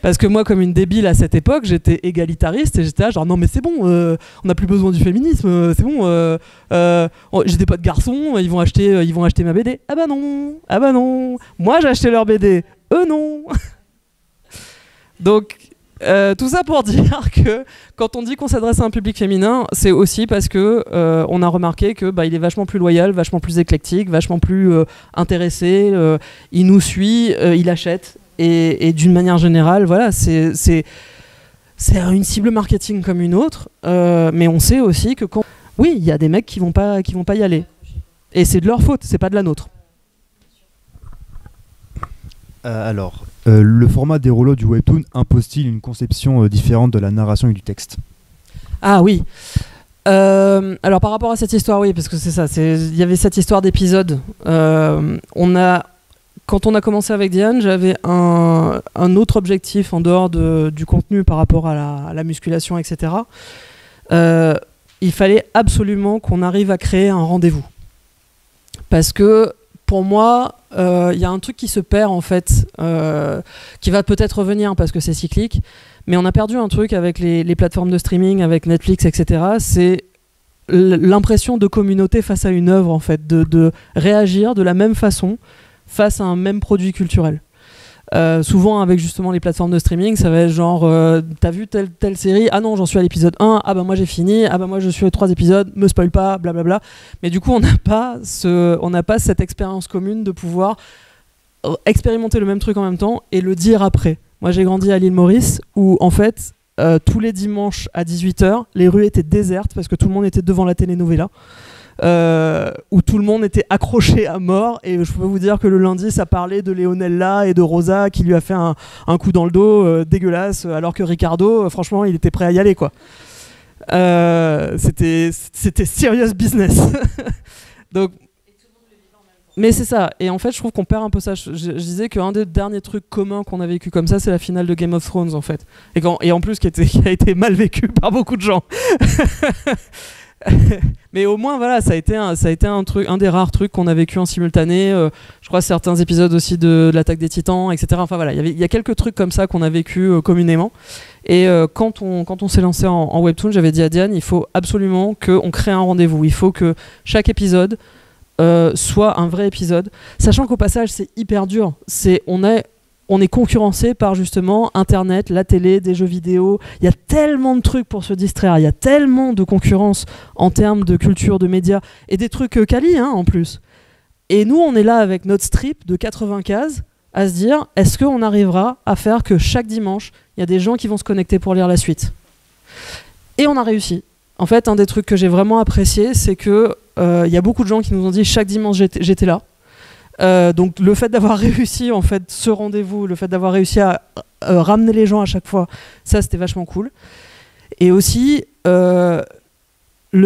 Parce que moi, comme une débile à cette époque, j'étais égalitariste et j'étais là genre non mais c'est bon, on n'a plus besoin du féminisme, c'est bon. J'ai des potes garçons, ils vont acheter ma BD. Ah bah non. Moi j'ai acheté leur BD, eux non. Donc tout ça pour dire que quand on dit qu'on s'adresse à un public féminin, c'est aussi parce que on a remarqué que il est vachement plus loyal, vachement plus éclectique, vachement plus intéressé. Il nous suit, il achète. Et d'une manière générale, voilà, c'est une cible marketing comme une autre, mais on sait aussi que oui, il y a des mecs qui vont pas y aller, et c'est de leur faute, c'est pas de la nôtre. Alors, le format des rouleaux du webtoon impose-t-il une conception différente de la narration et du texte? Ah oui. Alors par rapport à cette histoire, oui, parce que c'est ça, il y avait cette histoire d'épisode. Quand on a commencé avec Diane, j'avais un autre objectif en dehors du contenu par rapport à la musculation, etc. Il fallait absolument qu'on arrive à créer un rendez-vous. Parce que pour moi, il y a un truc qui se perd en fait, qui va peut-être revenir parce que c'est cyclique, mais on a perdu un truc avec les plateformes de streaming, avec Netflix, etc. C'est l'impression de communauté face à une œuvre en fait, de réagir de la même façon face à un même produit culturel. Souvent avec justement les plateformes de streaming, ça va être genre t'as vu telle série, ah non j'en suis à l'épisode 1, ah bah moi j'ai fini, ah bah moi je suis aux 3 épisodes, me spoil pas, blablabla. Mais du coup on n'a pas cette expérience commune de pouvoir expérimenter le même truc en même temps et le dire après. Moi j'ai grandi à l'île Maurice où en fait tous les dimanches à 18h les rues étaient désertes parce que tout le monde était devant la telenovela. Où tout le monde était accroché à mort, et je peux vous dire que le lundi ça parlait de Leonella et de Rosa qui lui a fait un coup dans le dos dégueulasse, alors que Ricardo franchement il était prêt à y aller quoi. C'était serious business. Donc, mais c'est ça, et en fait je trouve qu'on perd un peu ça. Je disais qu'un des derniers trucs communs qu'on a vécu comme ça, c'est la finale de Game of Thrones en fait, et en plus qui a été mal vécu par beaucoup de gens. Mais au moins voilà, ça a été un des rares trucs qu'on a vécu en simultané. Je crois certains épisodes aussi de l'attaque des Titans, etc. Enfin voilà, il y a quelques trucs comme ça qu'on a vécu communément. Et quand on s'est lancé en webtoon, j'avais dit à Diane, il faut absolument qu'on crée un rendez-vous. Il faut que chaque épisode soit un vrai épisode, sachant qu'au passage c'est hyper dur. On est concurrencé par justement Internet, la télé, des jeux vidéo. Il y a tellement de trucs pour se distraire. Il y a tellement de concurrence en termes de culture, de médias et des trucs quali hein, en plus. Et nous, on est là avec notre strip de 80 cases à se dire est-ce qu'on arrivera à faire que chaque dimanche, il y a des gens qui vont se connecter pour lire la suite. Et on a réussi. En fait, un des trucs que j'ai vraiment apprécié, c'est que y a beaucoup de gens qui nous ont dit chaque dimanche j'étais là. Donc le fait d'avoir réussi en fait ce rendez-vous, le fait d'avoir réussi à ramener les gens à chaque fois, ça c'était vachement cool. Et aussi le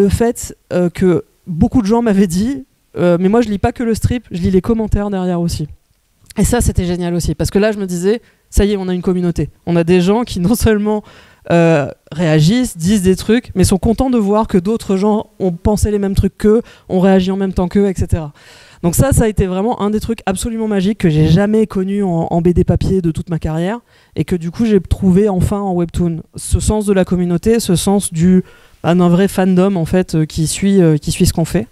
fait que beaucoup de gens m'avaient dit mais moi je lis pas que le strip, je lis les commentaires derrière aussi. Et ça c'était génial aussi parce que là je me disais ça y est, on a une communauté. On a des gens qui non seulement réagissent, disent des trucs, mais sont contents de voir que d'autres gens ont pensé les mêmes trucs qu'eux, ont réagi en même temps qu'eux, etc. Donc ça a été vraiment un des trucs absolument magiques que j'ai jamais connu en BD papier de toute ma carrière et que du coup j'ai trouvé enfin en webtoon. Ce sens de la communauté, ce sens d'un vrai fandom en fait qui suit ce qu'on fait.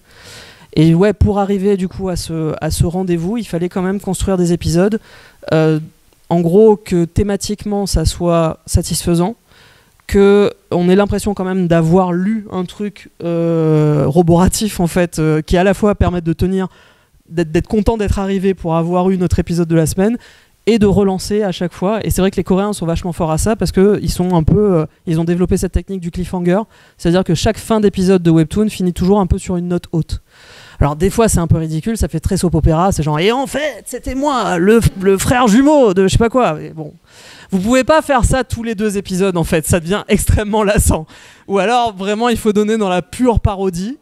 Et ouais, pour arriver du coup à ce rendez-vous, il fallait quand même construire des épisodes. En gros, que thématiquement ça soit satisfaisant, qu'on ait l'impression quand même d'avoir lu un truc roboratif en fait, qui à la fois permet de tenir, d'être content d'être arrivé pour avoir eu notre épisode de la semaine et de relancer à chaque fois. Et c'est vrai que les Coréens sont vachement forts à ça parce qu'ils sont un peu, ils ont développé cette technique du cliffhanger, c'est-à-dire que chaque fin d'épisode de webtoon finit toujours un peu sur une note haute. Alors des fois c'est un peu ridicule, ça fait très soap opéra, c'est genre et en fait c'était moi le frère jumeau de je sais pas quoi. Mais bon, vous pouvez pas faire ça tous les 2 épisodes en fait, ça devient extrêmement lassant. Ou alors vraiment il faut donner dans la pure parodie.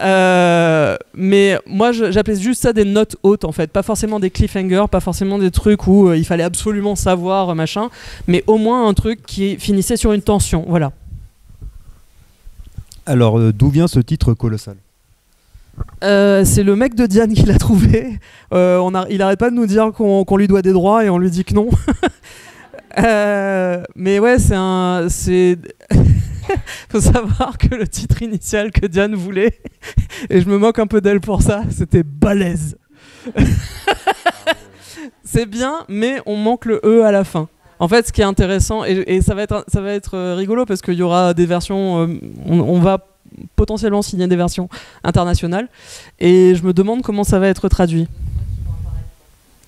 Mais moi j'appelais juste ça des notes hautes en fait, pas forcément des cliffhangers, pas forcément des trucs où il fallait absolument savoir machin, mais au moins un truc qui finissait sur une tension, voilà. Alors d'où vient ce titre colossal ? C'est le mec de Diane qui l'a trouvé. Il arrête pas de nous dire qu'on lui doit des droits et on lui dit que non. Mais ouais, faut savoir que le titre initial que Diane voulait, et je me moque un peu d'elle pour ça, c'était balèze. C'est bien, mais on manque le E à la fin. En fait, ce qui est intéressant, et ça va être rigolo parce qu'il y aura des versions, on va potentiellement signer des versions internationales, et je me demande comment ça va être traduit.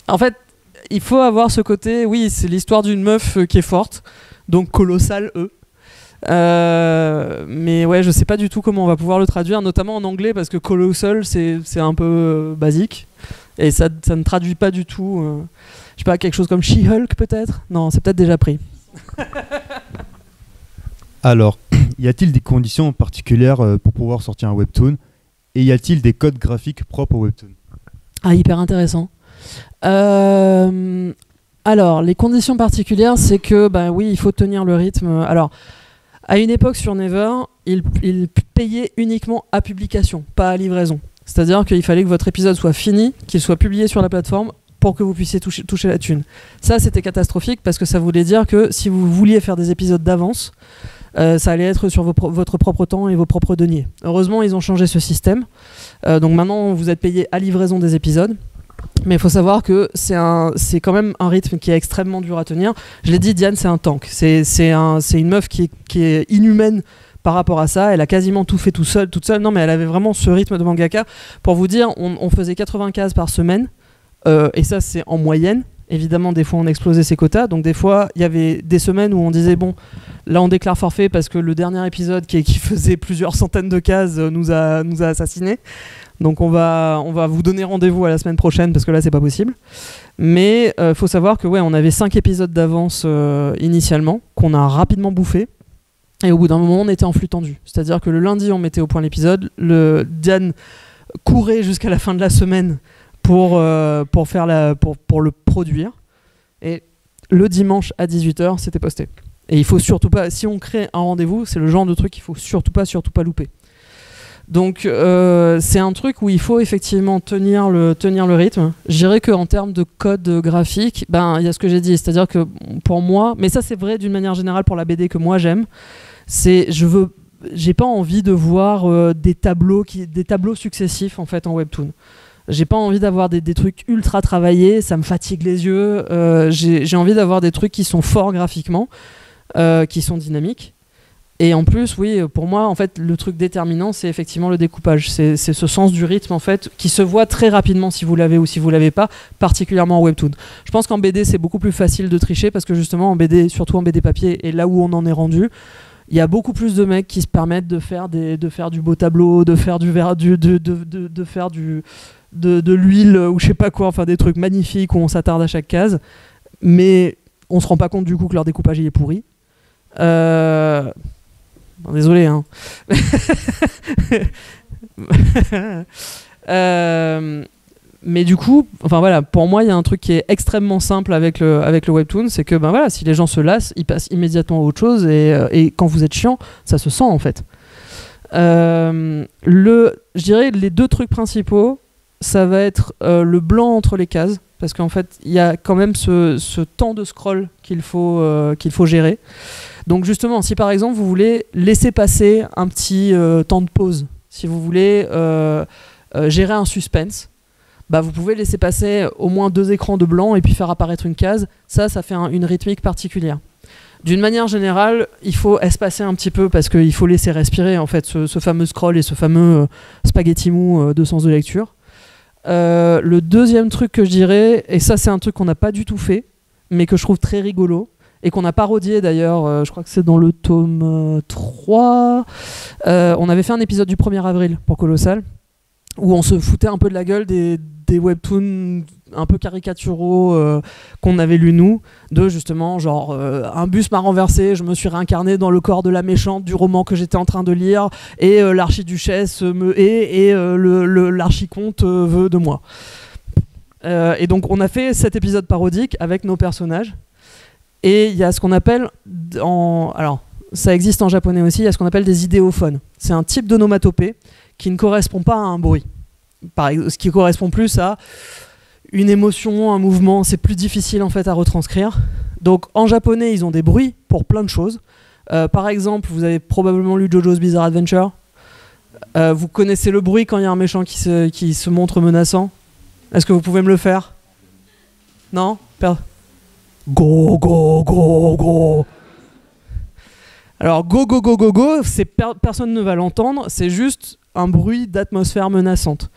En fait, il faut avoir ce côté, oui, c'est l'histoire d'une meuf qui est forte, donc colossal E. Mais ouais, je sais pas du tout comment on va pouvoir le traduire, notamment en anglais, parce que colossal c'est un peu basique, et ça ne traduit pas du tout. Je sais pas, quelque chose comme She-Hulk peut-être ? Non, c'est peut-être déjà pris. Alors, y a-t-il des conditions particulières pour pouvoir sortir un webtoon? Et y a-t-il des codes graphiques propres au webtoon? Ah, hyper intéressant. Alors, les conditions particulières, c'est que, bah oui, il faut tenir le rythme. Alors, à une époque sur Naver, il payait uniquement à publication, pas à livraison. C'est-à-dire qu'il fallait que votre épisode soit fini, qu'il soit publié sur la plateforme pour que vous puissiez toucher la thune. Ça, c'était catastrophique parce que ça voulait dire que si vous vouliez faire des épisodes d'avance, ça allait être sur votre propre temps et vos propres deniers. Heureusement, ils ont changé ce système. Donc maintenant, vous êtes payé à livraison des épisodes. Mais il faut savoir que c'est quand même un rythme qui est extrêmement dur à tenir. Je l'ai dit, Diane, c'est un tank. C'est une meuf qui est inhumaine par rapport à ça. Elle a quasiment tout fait toute seule. Non, mais elle avait vraiment ce rythme de mangaka. Pour vous dire, on faisait 80 cases par semaine. Et ça, c'est en moyenne. Évidemment, des fois, on explosait ses quotas. Donc, des fois, il y avait des semaines où on disait, bon, là, on déclare forfait parce que le dernier épisode qui faisait plusieurs centaines de cases nous a assassinés. Donc, on va vous donner rendez-vous à la semaine prochaine parce que là, c'est pas possible. Mais faut savoir que, ouais, on avait 5 épisodes d'avance initialement qu'on a rapidement bouffé. Et au bout d'un moment, on était en flux tendu. C'est-à-dire que le lundi, on mettait au point l'épisode. Diane courait jusqu'à la fin de la semaine pour le produire. Et le dimanche à 18h, c'était posté. Et il faut surtout pas, si on crée un rendez-vous, c'est le genre de truc qu'il faut surtout pas louper. Donc c'est un truc où il faut effectivement tenir le rythme. Je dirais qu'en termes de code graphique, il y a ce que j'ai dit, c'est-à-dire que pour moi, mais ça c'est vrai d'une manière générale pour la BD que moi j'aime, j'ai pas envie de voir des tableaux successifs en fait en webtoon. J'ai pas envie d'avoir des trucs ultra travaillés, ça me fatigue les yeux. J'ai envie d'avoir des trucs qui sont forts graphiquement, qui sont dynamiques. Et en plus, oui, pour moi, en fait, le truc déterminant, c'est effectivement le découpage. C'est ce sens du rythme, en fait, qui se voit très rapidement si vous l'avez ou si vous l'avez pas, particulièrement en webtoon. Je pense qu'en BD, c'est beaucoup plus facile de tricher parce que justement, en BD, surtout en BD papier, et là où on en est rendu, il y a beaucoup plus de mecs qui se permettent de faire du beau tableau, de faire du verre, de faire de l'huile ou je sais pas quoi, enfin des trucs magnifiques où on s'attarde à chaque case, mais on se rend pas compte du coup que leur découpage il est pourri. Désolé, hein. Mais du coup, enfin voilà, pour moi, il y a un truc qui est extrêmement simple avec le webtoon, c'est que voilà, si les gens se lassent, ils passent immédiatement à autre chose et quand vous êtes chiant, ça se sent en fait. Je dirais les 2 trucs principaux, ça va être le blanc entre les cases, parce qu'en fait, il y a quand même ce temps de scroll qu'il faut gérer. Donc justement, si par exemple vous voulez laisser passer un petit temps de pause, si vous voulez gérer un suspense, vous pouvez laisser passer au moins 2 écrans de blanc et puis faire apparaître une case. Ça fait une rythmique particulière. D'une manière générale, il faut espacer un petit peu parce qu'il faut laisser respirer en fait ce fameux scroll et ce fameux spaghetti mou de sens de lecture. Le deuxième truc que je dirais, et ça c'est un truc qu'on n'a pas du tout fait, mais que je trouve très rigolo, et qu'on a parodié d'ailleurs, je crois que c'est dans le tome 3, on avait fait un épisode du 1er avril pour Colossal, où on se foutait un peu de la gueule des webtoons un peu caricaturaux qu'on avait lus nous, de justement genre un bus m'a renversé, je me suis réincarné dans le corps de la méchante du roman que j'étais en train de lire, et l'archiduchesse me hait, et l'archicomte veut de moi. Et donc on a fait cet épisode parodique avec nos personnages. Et il y a ce qu'on appelle, alors ça existe en japonais aussi, il y a ce qu'on appelle des idéophones. C'est un type d'onomatopée qui ne correspond pas à un bruit. Ce qui correspond plus à une émotion, un mouvement, c'est plus difficile en fait à retranscrire. Donc en japonais, ils ont des bruits pour plein de choses. Par exemple, vous avez probablement lu JoJo's Bizarre Adventure. Vous connaissez le bruit quand il y a un méchant qui se montre menaçant. Est-ce que vous pouvez me le faire? Non? Go, go, go, go. Alors, go, go, go, go, go, personne ne va l'entendre, c'est juste un bruit d'atmosphère menaçante.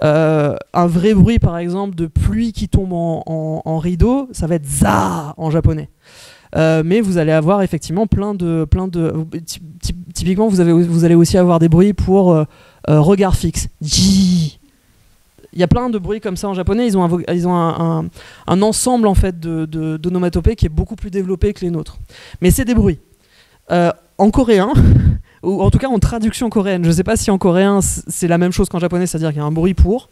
Un vrai bruit, par exemple, de pluie qui tombe en rideau, ça va être za en japonais. Mais vous allez avoir effectivement plein de typiquement, vous allez aussi avoir des bruits pour regard fixe. Ji. Il y a plein de bruits comme ça en japonais. Ils ont un ensemble en fait d'onomatopées qui est beaucoup plus développé que les nôtres. Mais c'est des bruits. En coréen, ou en tout cas en traduction coréenne. Je sais pas si en coréen c'est la même chose qu'en japonais, c'est-à-dire qu'il y a un bruit pour,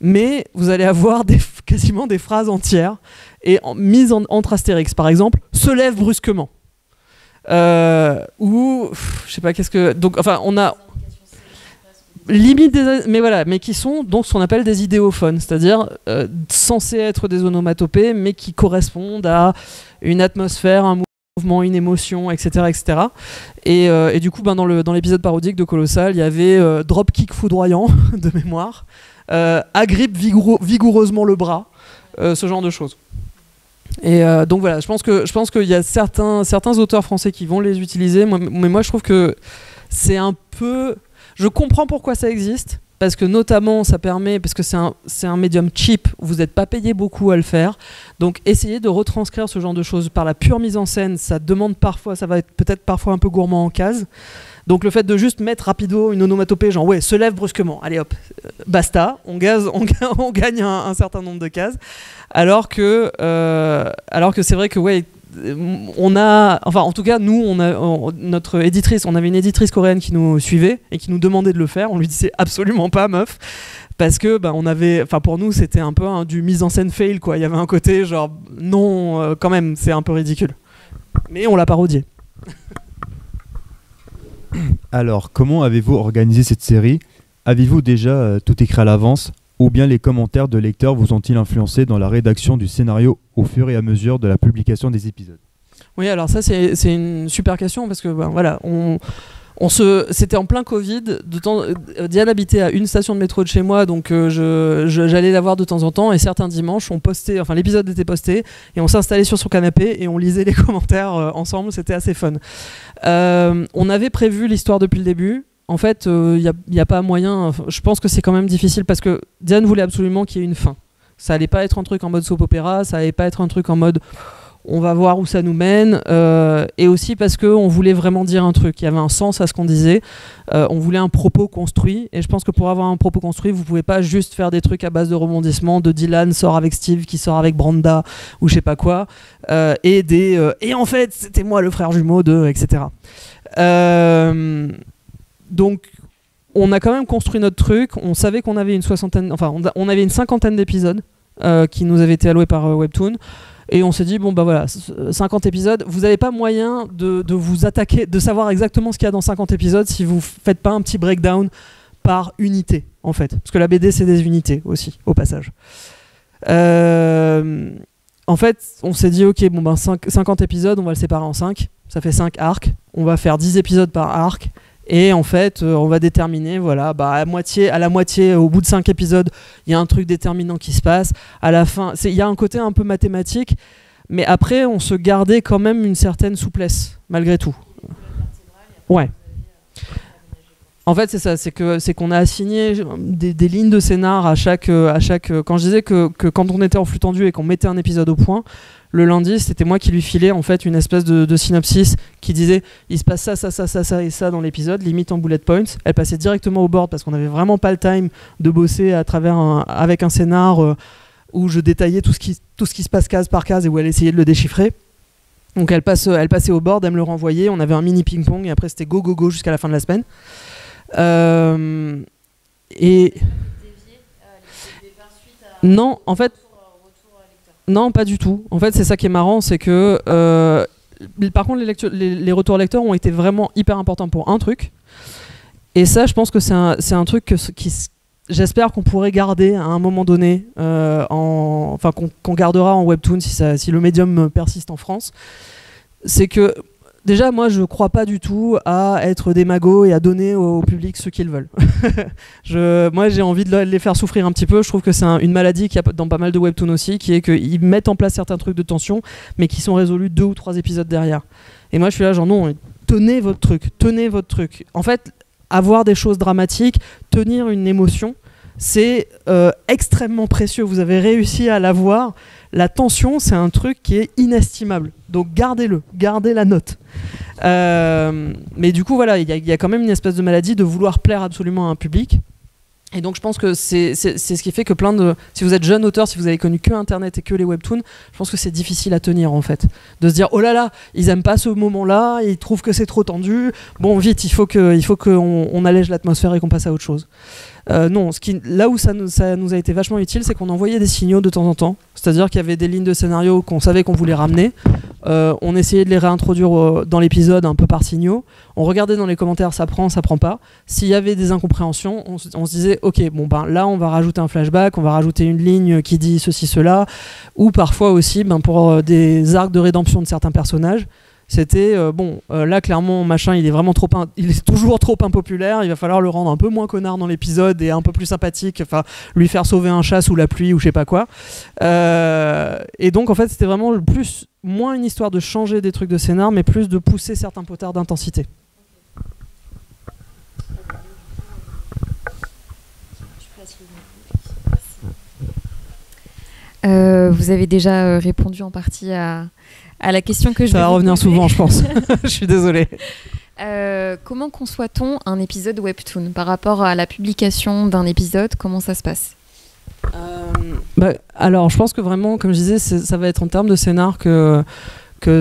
mais vous allez avoir quasiment des phrases entières et mises entre astérix. Par exemple, se lève brusquement. Ou je sais pas qu'est-ce que. Donc, enfin, on a. Limite mais voilà, mais qui sont donc ce qu'on appelle des idéophones, c'est-à-dire censés être des onomatopées, mais qui correspondent à une atmosphère, un mouvement, une émotion, etc., etc. Et du coup, dans l'épisode parodique de Colossal, il y avait dropkick foudroyant de mémoire, agrippe vigoureusement le bras, ce genre de choses. Et donc voilà, je pense qu'il y a certains auteurs français qui vont les utiliser, mais moi je trouve que c'est un peu. Je comprends pourquoi ça existe, parce que notamment ça permet, parce que c'est un médium cheap, vous n'êtes pas payé beaucoup à le faire, donc essayer de retranscrire ce genre de choses par la pure mise en scène, ça demande parfois, ça va être peut-être parfois un peu gourmand en cases. Donc le fait de juste mettre rapido une onomatopée, genre ouais, se lève brusquement, allez hop, basta, on gagne un certain nombre de cases, alors que c'est vrai que ouais. En tout cas, nous, notre éditrice, on avait une éditrice coréenne qui nous suivait et qui nous demandait de le faire. On lui disait absolument pas, meuf, parce que pour nous, c'était un peu du mise en scène fail, quoi. Il y avait un côté genre non, quand même, c'est un peu ridicule. Mais on l'a parodié. Alors, comment avez-vous organisé cette série? Avez-vous déjà tout écrit à l'avance? Ou bien les commentaires de lecteurs vous ont-ils influencé dans la rédaction du scénario au fur et à mesure de la publication des épisodes? Oui, alors ça c'est une super question parce que voilà, c'était en plein Covid. Diane habitait à une station de métro de chez moi, donc j'allais la voir de temps en temps. Et certains dimanches, l'épisode était posté et on s'installait sur son canapé et on lisait les commentaires ensemble. C'était assez fun. On avait prévu l'histoire depuis le début. En fait, il n'y a pas moyen. Je pense que c'est quand même difficile parce que Diane voulait absolument qu'il y ait une fin. Ça allait pas être un truc en mode soap opéra, ça allait pas être un truc en mode on va voir où ça nous mène, et aussi parce qu'on voulait vraiment dire un truc. Il y avait un sens à ce qu'on disait. On voulait un propos construit, et je pense que pour avoir un propos construit, vous pouvez pas juste faire des trucs à base de rebondissements, de Dylan sort avec Steve qui sort avec Branda ou je sais pas quoi, et en fait c'était moi le frère jumeau de, etc. Donc, on a quand même construit notre truc. On savait qu'on avait on avait une cinquantaine d'épisodes qui nous avaient été alloués par Webtoon. Et on s'est dit, 50 épisodes, vous n'avez pas moyen de vous attaquer, de savoir exactement ce qu'il y a dans 50 épisodes si vous faites pas un petit breakdown par unité, en fait. Parce que la BD, c'est des unités aussi, au passage. En fait, on s'est dit, ok, 50 épisodes, on va le séparer en 5. Ça fait 5 arcs. On va faire 10 épisodes par arc. Et en fait, on va déterminer, à la moitié, au bout de 5 épisodes, il y a un truc déterminant qui se passe. À la fin, il y a un côté un peu mathématique, mais après, on se gardait quand même une certaine souplesse, malgré tout. Ouais. En fait, c'est ça, c'est qu'on a assigné des lignes de scénar à chaque. Quand je disais que quand on était en flux tendu et qu'on mettait un épisode au point, le lundi, c'était moi qui lui filais en fait une espèce de synopsis qui disait il se passe ça et ça dans l'épisode, limite en bullet points. Elle passait directement au board parce qu'on n'avait vraiment pas le time de bosser avec un scénar où je détaillais tout ce qui se passe case par case et où elle essayait de le déchiffrer. Donc elle passait au board, elle me le renvoyait, on avait un mini ping-pong et après c'était go jusqu'à la fin de la semaine. Non, en fait. Non, pas du tout. En fait, c'est ça qui est marrant, c'est que par contre, les retours lecteurs ont été vraiment hyper importants pour un truc. Et ça, je pense que c'est un truc j'espère qu'on pourrait garder à un moment donné, qu'on gardera en Webtoon si le médium persiste en France. C'est que déjà, moi, je crois pas du tout à être démago et à donner au public ce qu'ils veulent. Moi, j'ai envie de les faire souffrir un petit peu. Je trouve que c'est une maladie qu'il y a dans pas mal de webtoons aussi, qui est qu'ils mettent en place certains trucs de tension, mais qui sont résolus 2 ou 3 épisodes derrière. Et moi, je suis là, genre non, tenez votre truc. En fait, avoir des choses dramatiques, tenir une émotion, c'est extrêmement précieux. Vous avez réussi à l'avoir. La tension, c'est un truc qui est inestimable. Donc gardez-le, gardez la note. Mais du coup, voilà, il y a quand même une espèce de maladie de vouloir plaire absolument à un public. Et donc je pense que c'est ce qui fait que si vous êtes jeune auteur, si vous avez connu que Internet et que les webtoons, je pense que c'est difficile à tenir en fait. De se dire oh là là, ils aiment pas ce moment-là, ils trouvent que c'est trop tendu, bon vite, il faut qu'on allège l'atmosphère et qu'on passe à autre chose. Non, là où ça nous a été vachement utile, c'est qu'on envoyait des signaux de temps en temps. C'est-à-dire qu'il y avait des lignes de scénario qu'on savait qu'on voulait ramener. On essayait de les réintroduire dans l'épisode un peu par signaux. On regardait dans les commentaires, ça prend pas. S'il y avait des incompréhensions, on se disait ok, bon ben là on va rajouter un flashback, on va rajouter une ligne qui dit ceci, cela. Ou parfois aussi pour des arcs de rédemption de certains personnages. C'était là clairement machin il est toujours trop impopulaire, il va falloir le rendre un peu moins connard dans l'épisode et un peu plus sympathique, enfin lui faire sauver un chat sous la pluie ou je sais pas quoi, et donc en fait c'était vraiment moins une histoire de changer des trucs de scénar mais plus de pousser certains potards d'intensité. Vous avez déjà répondu en partie à la question que je vais ça va revenir poser. souvent je pense. Je suis désolé. Comment conçoit-on un épisode webtoon par rapport à la publication d'un épisode? Comment ça se passe? Alors je pense que vraiment comme je disais ça va être en termes de scénar que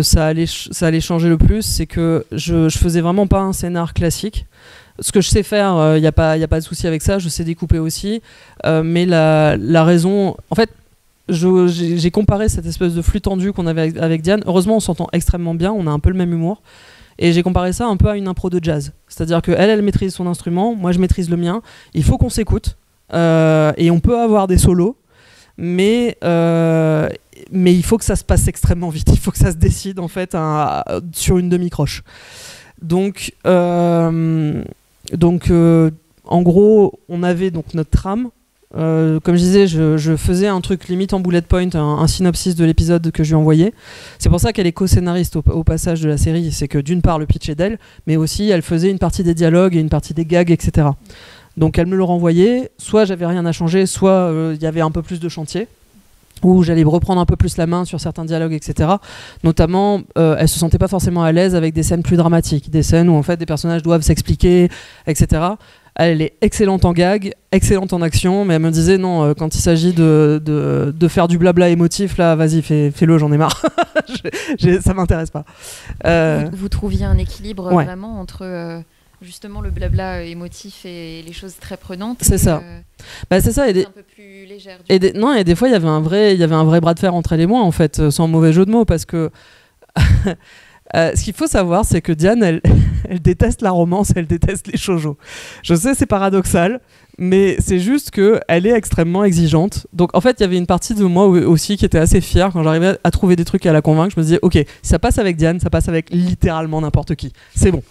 ça allait changer le plus. C'est que je faisais vraiment pas un scénar classique. Ce que je sais faire, y a pas de souci avec ça, je sais découper aussi, mais la raison en fait j'ai comparé cette espèce de flux tendu qu'on avait avec Diane. Heureusement on s'entend extrêmement bien, on a un peu le même humour. Et j'ai comparé ça un peu à une impro de jazz. C'est-à-dire qu'elle maîtrise son instrument, moi je maîtrise le mien. Il faut qu'on s'écoute. Et on peut avoir des solos. Mais il faut que ça se passe extrêmement vite. Il faut que ça se décide en fait sur une demi-croche. Donc en gros, on avait donc notre trame. Comme je disais, je faisais un truc limite en bullet point, un synopsis de l'épisode que je lui envoyais. C'est pour ça qu'elle est co-scénariste au passage de la série. C'est que d'une part le pitch est d'elle, mais aussi elle faisait une partie des dialogues et une partie des gags, etc. Donc elle me le renvoyait. Soit j'avais rien à changer, soit il y avait un peu plus de chantier, où j'allais reprendre un peu plus la main sur certains dialogues, etc. Notamment, elle se sentait pas forcément à l'aise avec des scènes plus dramatiques, des scènes où en fait des personnages doivent s'expliquer, etc. Elle est excellente en gag, excellente en action, mais elle me disait non, quand il s'agit de faire du blabla émotif, là, vas-y, fais-le, j'en ai marre. Ça m'intéresse pas. Vous trouviez un équilibre ouais. vraiment entre justement le blabla émotif et les choses très prenantes. C'est ça. C'est ça. Un peu plus légère. Et des fois, il y avait un vrai bras de fer entre elle et moi, en fait, sans mauvais jeu de mots, parce que ce qu'il faut savoir, c'est que Diane, elle déteste la romance, elle déteste les shoujo. Je sais, c'est paradoxal, mais c'est juste qu'elle est extrêmement exigeante. Donc en fait, il y avait une partie de moi aussi qui était assez fière quand j'arrivais à trouver des trucs et à la convaincre. Je me disais, ok, si ça passe avec Diane, ça passe avec littéralement n'importe qui. C'est bon.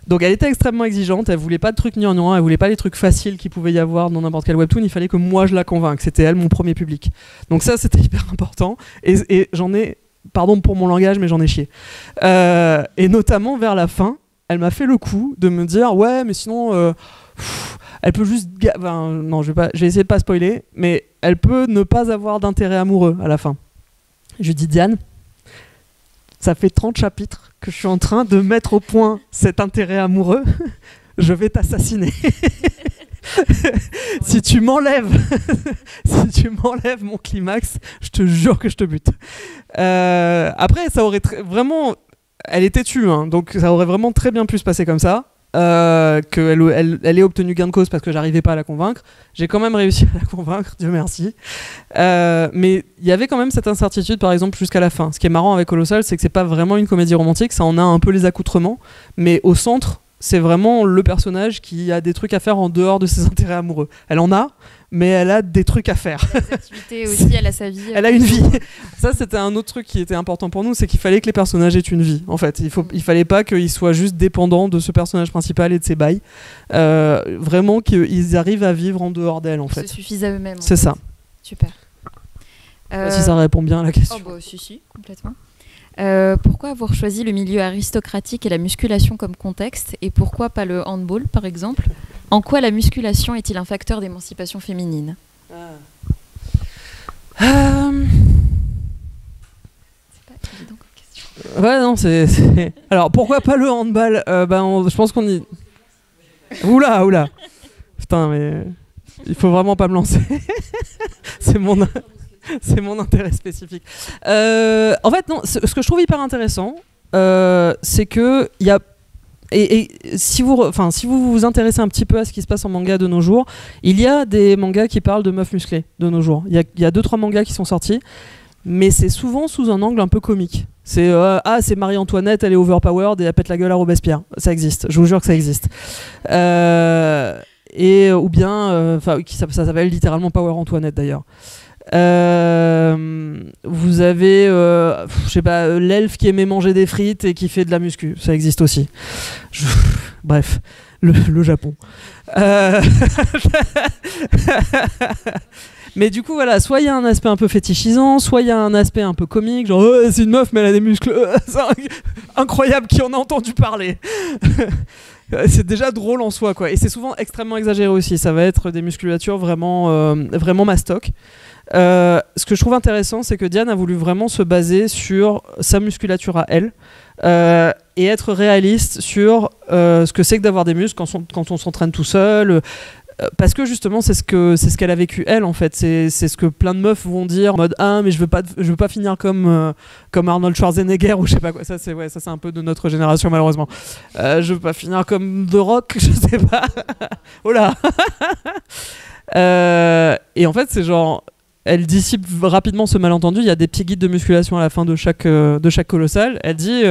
Donc elle était extrêmement exigeante, elle voulait pas de trucs gnangnan, elle voulait pas les trucs faciles qu'il pouvait y avoir dans n'importe quel webtoon, il fallait que moi je la convainque. C'était elle mon premier public. Donc ça, c'était hyper important. Et j'en ai... Pardon pour mon langage, mais j'en ai chié. Et notamment vers la fin, elle m'a fait le coup de me dire ouais, mais sinon, elle peut juste. Non, je vais essayer de pas spoiler, mais elle peut ne pas avoir d'intérêt amoureux à la fin. Je lui dis Diane, ça fait 30 chapitres que je suis en train de mettre au point cet intérêt amoureux. Je vais t'assassiner. Si tu m'enlèves mon climax, je te jure que je te bute. Après, ça aurait vraiment... Elle est têtue, hein, donc ça aurait vraiment très bien pu se passer comme ça. Qu'elle ait obtenu gain de cause parce que j'arrivais pas à la convaincre. J'ai quand même réussi à la convaincre, Dieu merci. Mais il y avait quand même cette incertitude, par exemple, jusqu'à la fin. Ce qui est marrant avec Colossal, c'est que c'est pas vraiment une comédie romantique, ça en a un peu les accoutrements, mais au centre, c'est vraiment le personnage qui a des trucs à faire en dehors de ses intérêts amoureux. Elle en a, mais elle a des trucs à faire. Elle a des activités aussi, elle a sa vie. Elle a une vie. Ça, c'était un autre truc qui était important pour nous, c'est qu'il fallait que les personnages aient une vie. En fait, il fallait pas qu'ils soient juste dépendants de ce personnage principal et de ses bails. Vraiment qu'ils arrivent à vivre en dehors d'elle, en fait. Ils se suffisent à eux-mêmes. C'est ça. Super. Si ça répond bien à la question. Oh bah si, complètement. Pourquoi avoir choisi le milieu aristocratique et la musculation comme contexte et pourquoi pas le handball par exemple? En quoi la musculation est-il un facteur d'émancipation féminine? C'est pas évident comme question. Ouais, non, c'est... Alors pourquoi pas le handball? Je pense qu'on y... Oula. Putain, mais... Il faut vraiment pas me lancer. C'est mon intérêt spécifique. En fait, non, ce que je trouve hyper intéressant, c'est que il y a et si vous vous intéressez un petit peu à ce qui se passe en manga de nos jours, il y a des mangas qui parlent de meufs musclées de nos jours. Il y a 2-3 mangas qui sont sortis, mais c'est souvent sous un angle un peu comique. C'est c'est Marie-Antoinette, elle est overpowered et elle pète la gueule à Robespierre. Ça existe, je vous jure que ça existe. Ou bien, ça s'appelle littéralement Power Antoinette d'ailleurs. Vous avez je sais pas, l'elfe qui aimait manger des frites et qui fait de la muscu, ça existe aussi. Bref, le Japon. Mais du coup voilà, soit il y a un aspect un peu fétichisant, soit il y a un aspect un peu comique, genre c'est une meuf mais elle a des muscles, c'est incroyable, qui en a entendu parler. C'est déjà drôle en soi quoi, et c'est souvent extrêmement exagéré aussi. Ça va être des musculatures vraiment mastoc. Ce que je trouve intéressant, c'est que Diane a voulu vraiment se baser sur sa musculature à elle, et être réaliste sur ce que c'est que d'avoir des muscles quand on s'entraîne tout seul. Parce que justement c'est ce qu'elle a vécu elle en fait, c'est ce que plein de meufs vont dire en mode mais je veux pas finir comme Arnold Schwarzenegger ou je sais pas quoi. Ça c'est un peu de notre génération malheureusement. Je veux pas finir comme The Rock, je sais pas. Oh là. Et en fait c'est genre, elle dissipe rapidement ce malentendu. Il y a des petits guides de musculation à la fin de chaque colossal. Elle dit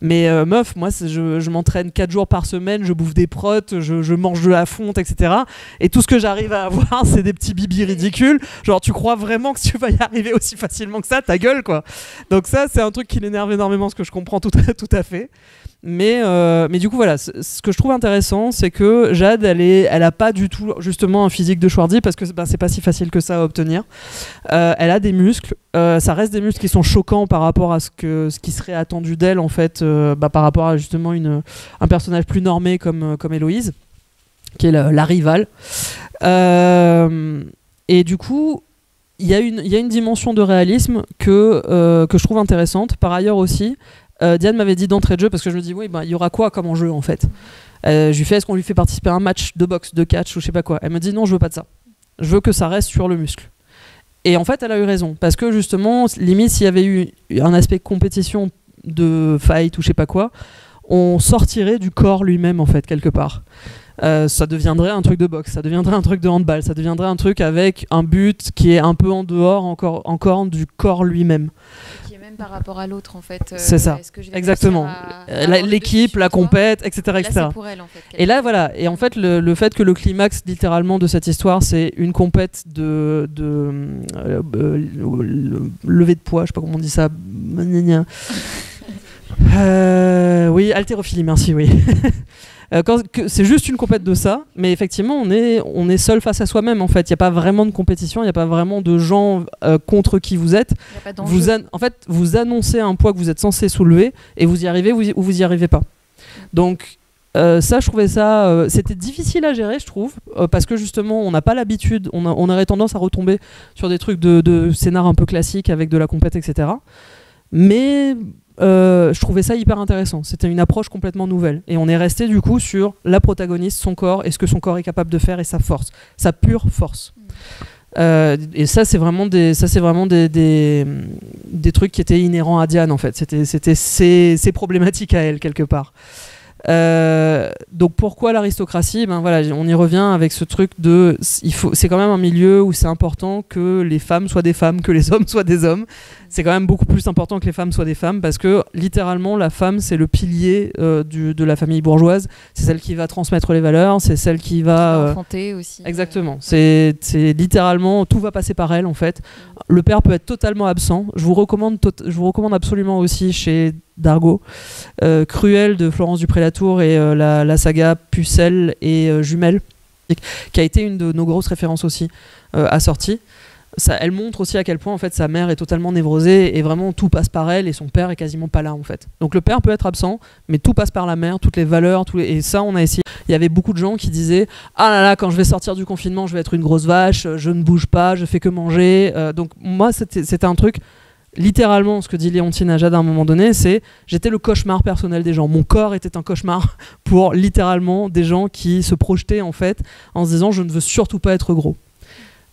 mais meuf, moi je m'entraîne 4 jours par semaine, je bouffe des protes, je mange de la fonte, etc. Et tout ce que j'arrive à avoir, c'est des petits bibis ridicules. Genre, tu crois vraiment que tu vas y arriver aussi facilement que ça, ta gueule, quoi. Donc ça, c'est un truc qui l'énerve énormément, ce que je comprends tout à fait. Mais du coup voilà, ce que je trouve intéressant, c'est que Jade, elle a pas du tout justement un physique de Schwarzy, parce que c'est pas si facile que ça à obtenir. Elle a des muscles, ça reste des muscles qui sont choquants par rapport à ce qui serait attendu d'elle en fait, par rapport à justement un personnage plus normé comme Héloïse, qui est la rivale. Et du coup il y a une dimension de réalisme que je trouve intéressante. Par ailleurs aussi, Diane m'avait dit d'entrée de jeu, parce que je me dis il y aura quoi comme enjeu en fait. Je lui fais, est-ce qu'on lui fait participer à un match de boxe, de catch ou je sais pas quoi. Elle me dit non, je veux pas de ça, je veux que ça reste sur le muscle. Et en fait elle a eu raison, parce que justement limite s'il y avait eu un aspect compétition de fight ou je sais pas quoi, on sortirait du corps lui-même en fait quelque part. Ça deviendrait un truc de boxe, ça deviendrait un truc de handball, ça deviendrait un truc avec un but qui est un peu en dehors encore du corps lui-même. Par rapport à l'autre en fait. C'est ça, exactement. L'équipe, la compète, etc. Là, c'est pour elle, en fait, et là voilà, et en fait le fait que le climax littéralement de cette histoire, c'est une compète de levée de poids, je sais pas comment on dit ça. Oui, haltérophilie, merci, oui. C'est juste une compète de ça, mais effectivement on est seul face à soi-même en fait. Il n'y a pas vraiment de compétition, il n'y a pas vraiment de gens contre qui vous êtes. En fait, vous annoncez un poids que vous êtes censé soulever et vous y arrivez ou vous y arrivez pas. Donc ça, je trouvais ça, c'était difficile à gérer, je trouve, parce que justement on n'a pas l'habitude, on aurait tendance à retomber sur des trucs de scénar un peu classiques avec de la compète, etc. Mais je trouvais ça hyper intéressant. C'était une approche complètement nouvelle. Et on est resté du coup sur la protagoniste, son corps, et ce que son corps est capable de faire, et sa force, sa pure force. Et ça, c'est vraiment des trucs qui étaient inhérents à Diane en fait. C'était ses problématiques à elle quelque part. Donc pourquoi l'aristocratie ? Voilà, on y revient avec ce truc de c'est quand même un milieu où c'est important que les femmes soient des femmes, que les hommes soient des hommes. C'est quand même beaucoup plus important que les femmes soient des femmes, parce que littéralement la femme c'est le pilier de la famille bourgeoise. C'est celle qui va transmettre les valeurs, c'est celle qui va enfanter aussi. Exactement. C'est littéralement tout va passer par elle en fait. Le père peut être totalement absent. Je vous recommande absolument aussi chez Dargaud, Cruel de Florence Dupré-Latour et la saga Pucelle et Jumelles, qui a été une de nos grosses références aussi assorties. Ça, elle montre aussi à quel point en fait sa mère est totalement névrosée et vraiment tout passe par elle, et son père est quasiment pas là en fait. Donc le père peut être absent, mais tout passe par la mère, toutes les valeurs, et ça on a essayé. Il y avait beaucoup de gens qui disaient ah là là, quand je vais sortir du confinement je vais être une grosse vache, je ne bouge pas, je fais que manger. Donc moi c'était un truc, littéralement, ce que dit Léontine à Jade à un moment donné, c'est j'étais le cauchemar personnel des gens. Mon corps était un cauchemar pour littéralement des gens qui se projetaient en fait en se disant je ne veux surtout pas être gros.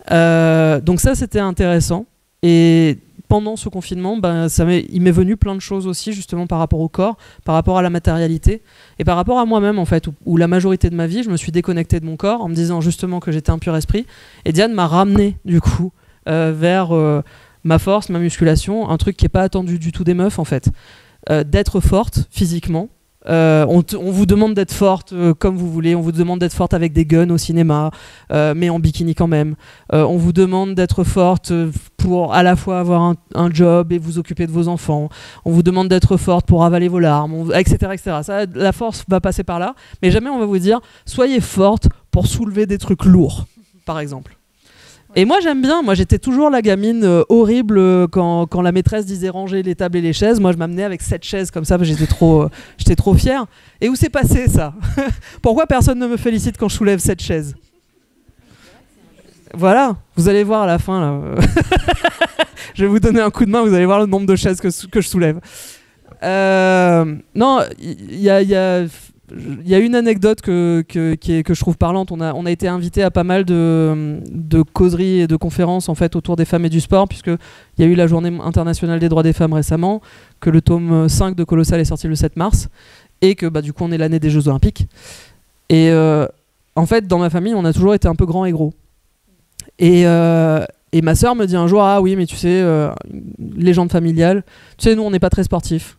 Donc ça, c'était intéressant. Et pendant ce confinement, il m'est venu plein de choses aussi, justement par rapport au corps, par rapport à la matérialité et par rapport à moi-même en fait, où la majorité de ma vie, je me suis déconnecté de mon corps en me disant justement que j'étais un pur esprit. Et Diane m'a ramené du coup vers ma force, ma musculation, un truc qui n'est pas attendu du tout des meufs en fait. D'être forte physiquement. On vous demande d'être forte comme vous voulez, on vous demande d'être forte avec des guns au cinéma, mais en bikini quand même. On vous demande d'être forte pour à la fois avoir un job et vous occuper de vos enfants. On vous demande d'être forte pour avaler vos larmes, etc., etc. Ça, la force va passer par là, mais jamais on va vous dire soyez forte pour soulever des trucs lourds, par exemple. Et moi j'aime bien, moi j'étais toujours la gamine horrible quand la maîtresse disait ranger les tables et les chaises. Moi je m'amenais avec 7 chaises comme ça, j'étais trop fière. Et où s'est passé ça? Pourquoi personne ne me félicite quand je soulève 7 chaises? Voilà, vous allez voir à la fin là. Je vais vous donner un coup de main, vous allez voir le nombre de chaises que je soulève. Non, il y a une anecdote que je trouve parlante. On a été invité à pas mal de causeries et de conférences en fait, autour des femmes et du sport, puisqu'il y a eu la journée internationale des droits des femmes récemment, que le tome 5 de Colossal est sorti le 7 mars, et que du coup on est l'année des Jeux Olympiques. Et en fait, dans ma famille, on a toujours été un peu grand et gros. Et ma sœur me dit un jour, ah oui, mais tu sais, légende familiale, tu sais, nous on n'est pas très sportifs.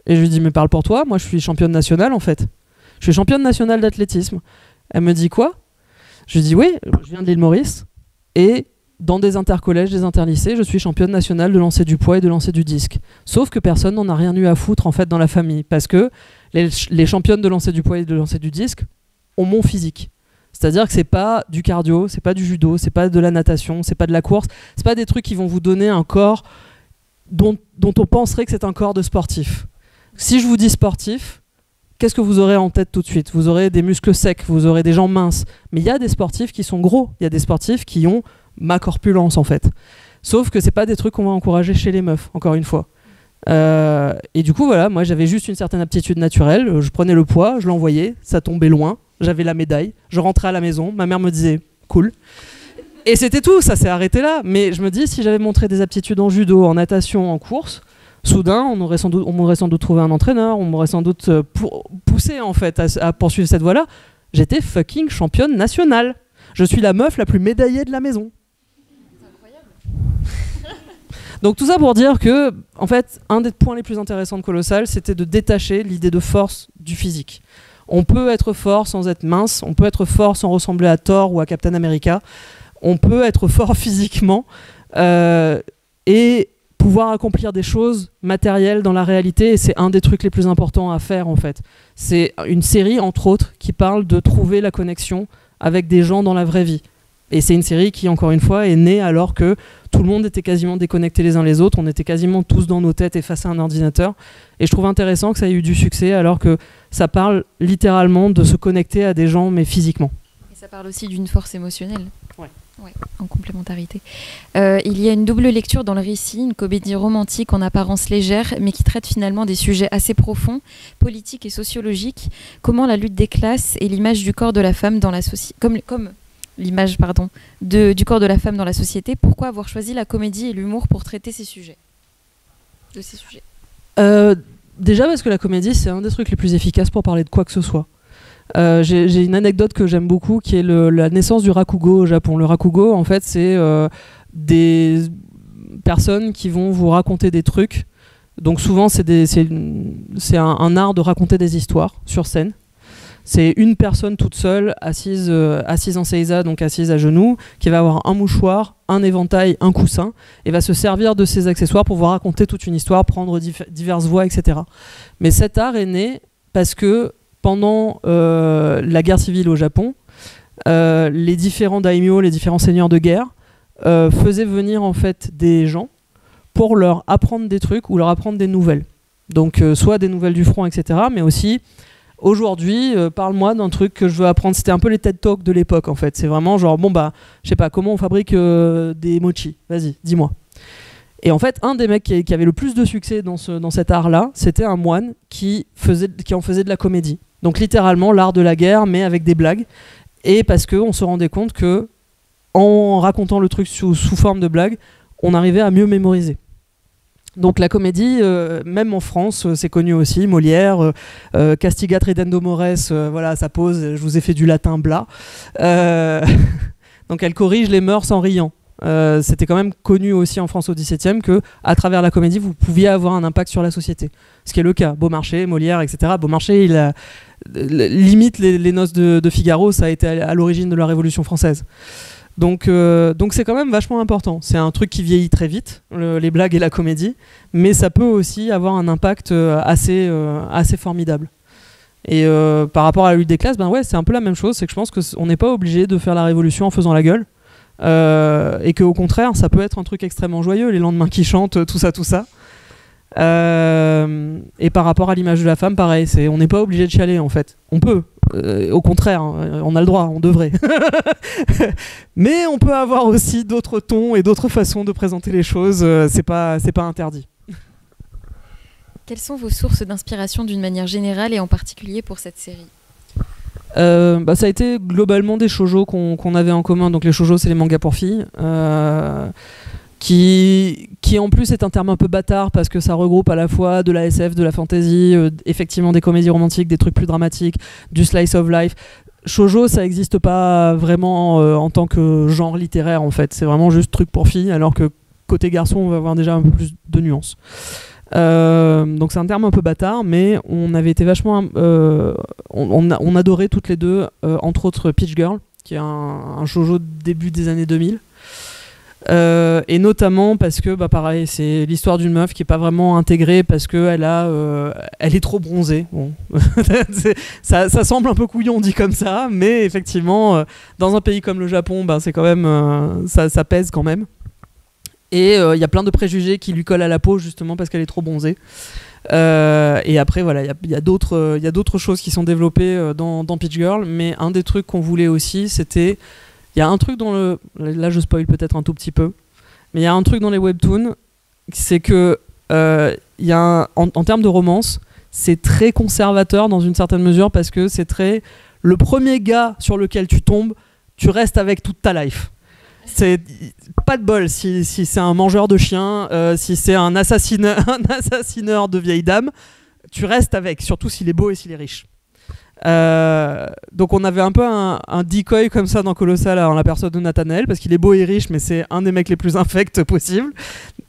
Et je lui dis, mais parle pour toi, moi je suis championne nationale en fait. Je suis championne nationale d'athlétisme. Elle me dit quoi? Je lui dis oui, je viens de l'île Maurice et dans des intercollèges, des interlycées, je suis championne nationale de lancer du poids et de lancer du disque. Sauf que personne n'en a rien eu à foutre en fait dans la famille parce que les championnes de lancer du poids et de lancer du disque ont mon physique. C'est-à-dire que c'est pas du cardio, c'est pas du judo, c'est pas de la natation, c'est pas de la course, c'est pas des trucs qui vont vous donner un corps dont on penserait que c'est un corps de sportif. Si je vous dis sportif, qu'est-ce que vous aurez en tête tout de suite? Vous aurez des muscles secs, vous aurez des gens minces. Mais il y a des sportifs qui sont gros, il y a des sportifs qui ont ma corpulence en fait. Sauf que c'est pas des trucs qu'on va encourager chez les meufs, encore une fois. Et du coup voilà, moi j'avais juste une certaine aptitude naturelle, je prenais le poids, je l'envoyais, ça tombait loin, j'avais la médaille, je rentrais à la maison, ma mère me disait cool. Et c'était tout, ça s'est arrêté là. Mais je me dis, si j'avais montré des aptitudes en judo, en natation, en course, soudain, on m'aurait sans doute trouvé un entraîneur, on m'aurait sans doute poussé en fait à poursuivre cette voie-là. J'étais fucking championne nationale. Je suis la meuf la plus médaillée de la maison. C'est incroyable. Donc tout ça pour dire que, en fait, un des points les plus intéressants de Colossal, c'était de détacher l'idée de force du physique. On peut être fort sans être mince, on peut être fort sans ressembler à Thor ou à Captain America, on peut être fort physiquement et pouvoir accomplir des choses matérielles dans la réalité, et c'est un des trucs les plus importants à faire en fait. C'est une série entre autres qui parle de trouver la connexion avec des gens dans la vraie vie. Et c'est une série qui, encore une fois, est née alors que tout le monde était quasiment déconnecté les uns les autres, on était quasiment tous dans nos têtes et face à un ordinateur. Et je trouve intéressant que ça ait eu du succès alors que ça parle littéralement de se connecter à des gens, mais physiquement. Et ça parle aussi d'une force émotionnelle. Ouais, en complémentarité. Il y a une double lecture dans le récit, une comédie romantique en apparence légère, mais qui traite finalement des sujets assez profonds, politiques et sociologiques. Comment la lutte des classes et l'image du corps de la femme dans la société, comme l'image du corps de la femme dans la société. Pourquoi avoir choisi la comédie et l'humour pour traiter ces sujets? Déjà parce que la comédie, c'est un des trucs les plus efficaces pour parler de quoi que ce soit. J'ai une anecdote que j'aime beaucoup qui est la naissance du rakugo au Japon. Le rakugo, en fait, c'est des personnes qui vont vous raconter des trucs. Donc souvent, c'est un art de raconter des histoires sur scène. C'est une personne toute seule, assise en seiza, donc assise à genoux, qui va avoir un mouchoir, un éventail, un coussin, et va se servir de ces accessoires pour vous raconter toute une histoire, prendre diverses voix, etc. Mais cet art est né parce que pendant la guerre civile au Japon, les différents daimyo, les différents seigneurs de guerre, faisaient venir en fait des gens pour leur apprendre des trucs ou leur apprendre des nouvelles. Donc soit des nouvelles du front, etc., mais aussi aujourd'hui, parle-moi d'un truc que je veux apprendre. C'était un peu les TED Talks de l'époque en fait. C'est vraiment genre, je sais pas, comment on fabrique des mochi. Vas-y, dis-moi. Et en fait, un des mecs qui avait le plus de succès dans cet art-là, c'était un moine qui en faisait de la comédie. Donc littéralement l'art de la guerre, mais avec des blagues. Et parce qu'on se rendait compte que en racontant le truc sous forme de blagues, on arrivait à mieux mémoriser. Donc la comédie, même en France, c'est connu aussi. Molière, Castigat ridendo mores, voilà, ça pose, je vous ai fait du latin bla. Donc elle corrige les mœurs en riant. C'était quand même connu aussi en France au XVIIe qu'à travers la comédie, vous pouviez avoir un impact sur la société. Ce qui est le cas. Beaumarchais, Molière, etc. Beaumarchais, il a limite les noces de Figaro, ça a été à l'origine de la Révolution française. Donc c'est quand même vachement important. C'est un truc qui vieillit très vite, les blagues et la comédie, mais ça peut aussi avoir un impact assez formidable. Et par rapport à la lutte des classes, ben ouais, c'est un peu la même chose. C'est que je pense qu'on n'est pas obligé de faire la révolution en faisant la gueule. Et qu'au contraire, ça peut être un truc extrêmement joyeux, les lendemains qui chantent, tout ça. Et par rapport à l'image de la femme, pareil, on n'est pas obligé de chialer en fait. On peut, au contraire, on a le droit, on devrait. Mais on peut avoir aussi d'autres tons et d'autres façons de présenter les choses, c'est pas interdit. Quelles sont vos sources d'inspiration d'une manière générale et en particulier pour cette série ? Ça a été globalement des shoujo qu'on avait en commun. Donc les shoujo, c'est les mangas pour filles, qui en plus est un terme un peu bâtard parce que ça regroupe à la fois de la SF, de la fantasy, effectivement des comédies romantiques, des trucs plus dramatiques, du slice of life. Shoujo, ça n'existe pas vraiment en tant que genre littéraire en fait. C'est vraiment juste truc pour filles, alors que côté garçon, on va avoir déjà un peu plus de nuances. Donc c'est un terme un peu bâtard, mais on avait été vachement on adorait toutes les deux, entre autres Peach Girl, qui est un shoujo début des années 2000, et notamment parce que pareil, c'est l'histoire d'une meuf qui est pas vraiment intégrée parce que elle est trop bronzée. Bon. ça semble un peu couillon dit comme ça, mais effectivement dans un pays comme le Japon, c'est quand même ça pèse quand même. Et il y a plein de préjugés qui lui collent à la peau justement parce qu'elle est trop bronzée. Et après, voilà, il y a d'autres choses qui sont développées dans Peach Girl, mais un des trucs qu'on voulait aussi, c'était... Il y a un truc là, je spoil peut-être un tout petit peu, mais il y a un truc dans les webtoons, c'est que en termes de romance, c'est très conservateur dans une certaine mesure parce que c'est très... Le premier gars sur lequel tu tombes, tu restes avec toute ta life. C'est pas de bol si c'est un mangeur de chiens, si c'est un assassineur de vieilles dames, tu restes avec, surtout s'il est beau et s'il est riche. Donc on avait un peu un decoy comme ça dans Colossal en la personne de Nathanael, parce qu'il est beau et riche, mais c'est un des mecs les plus infects possibles.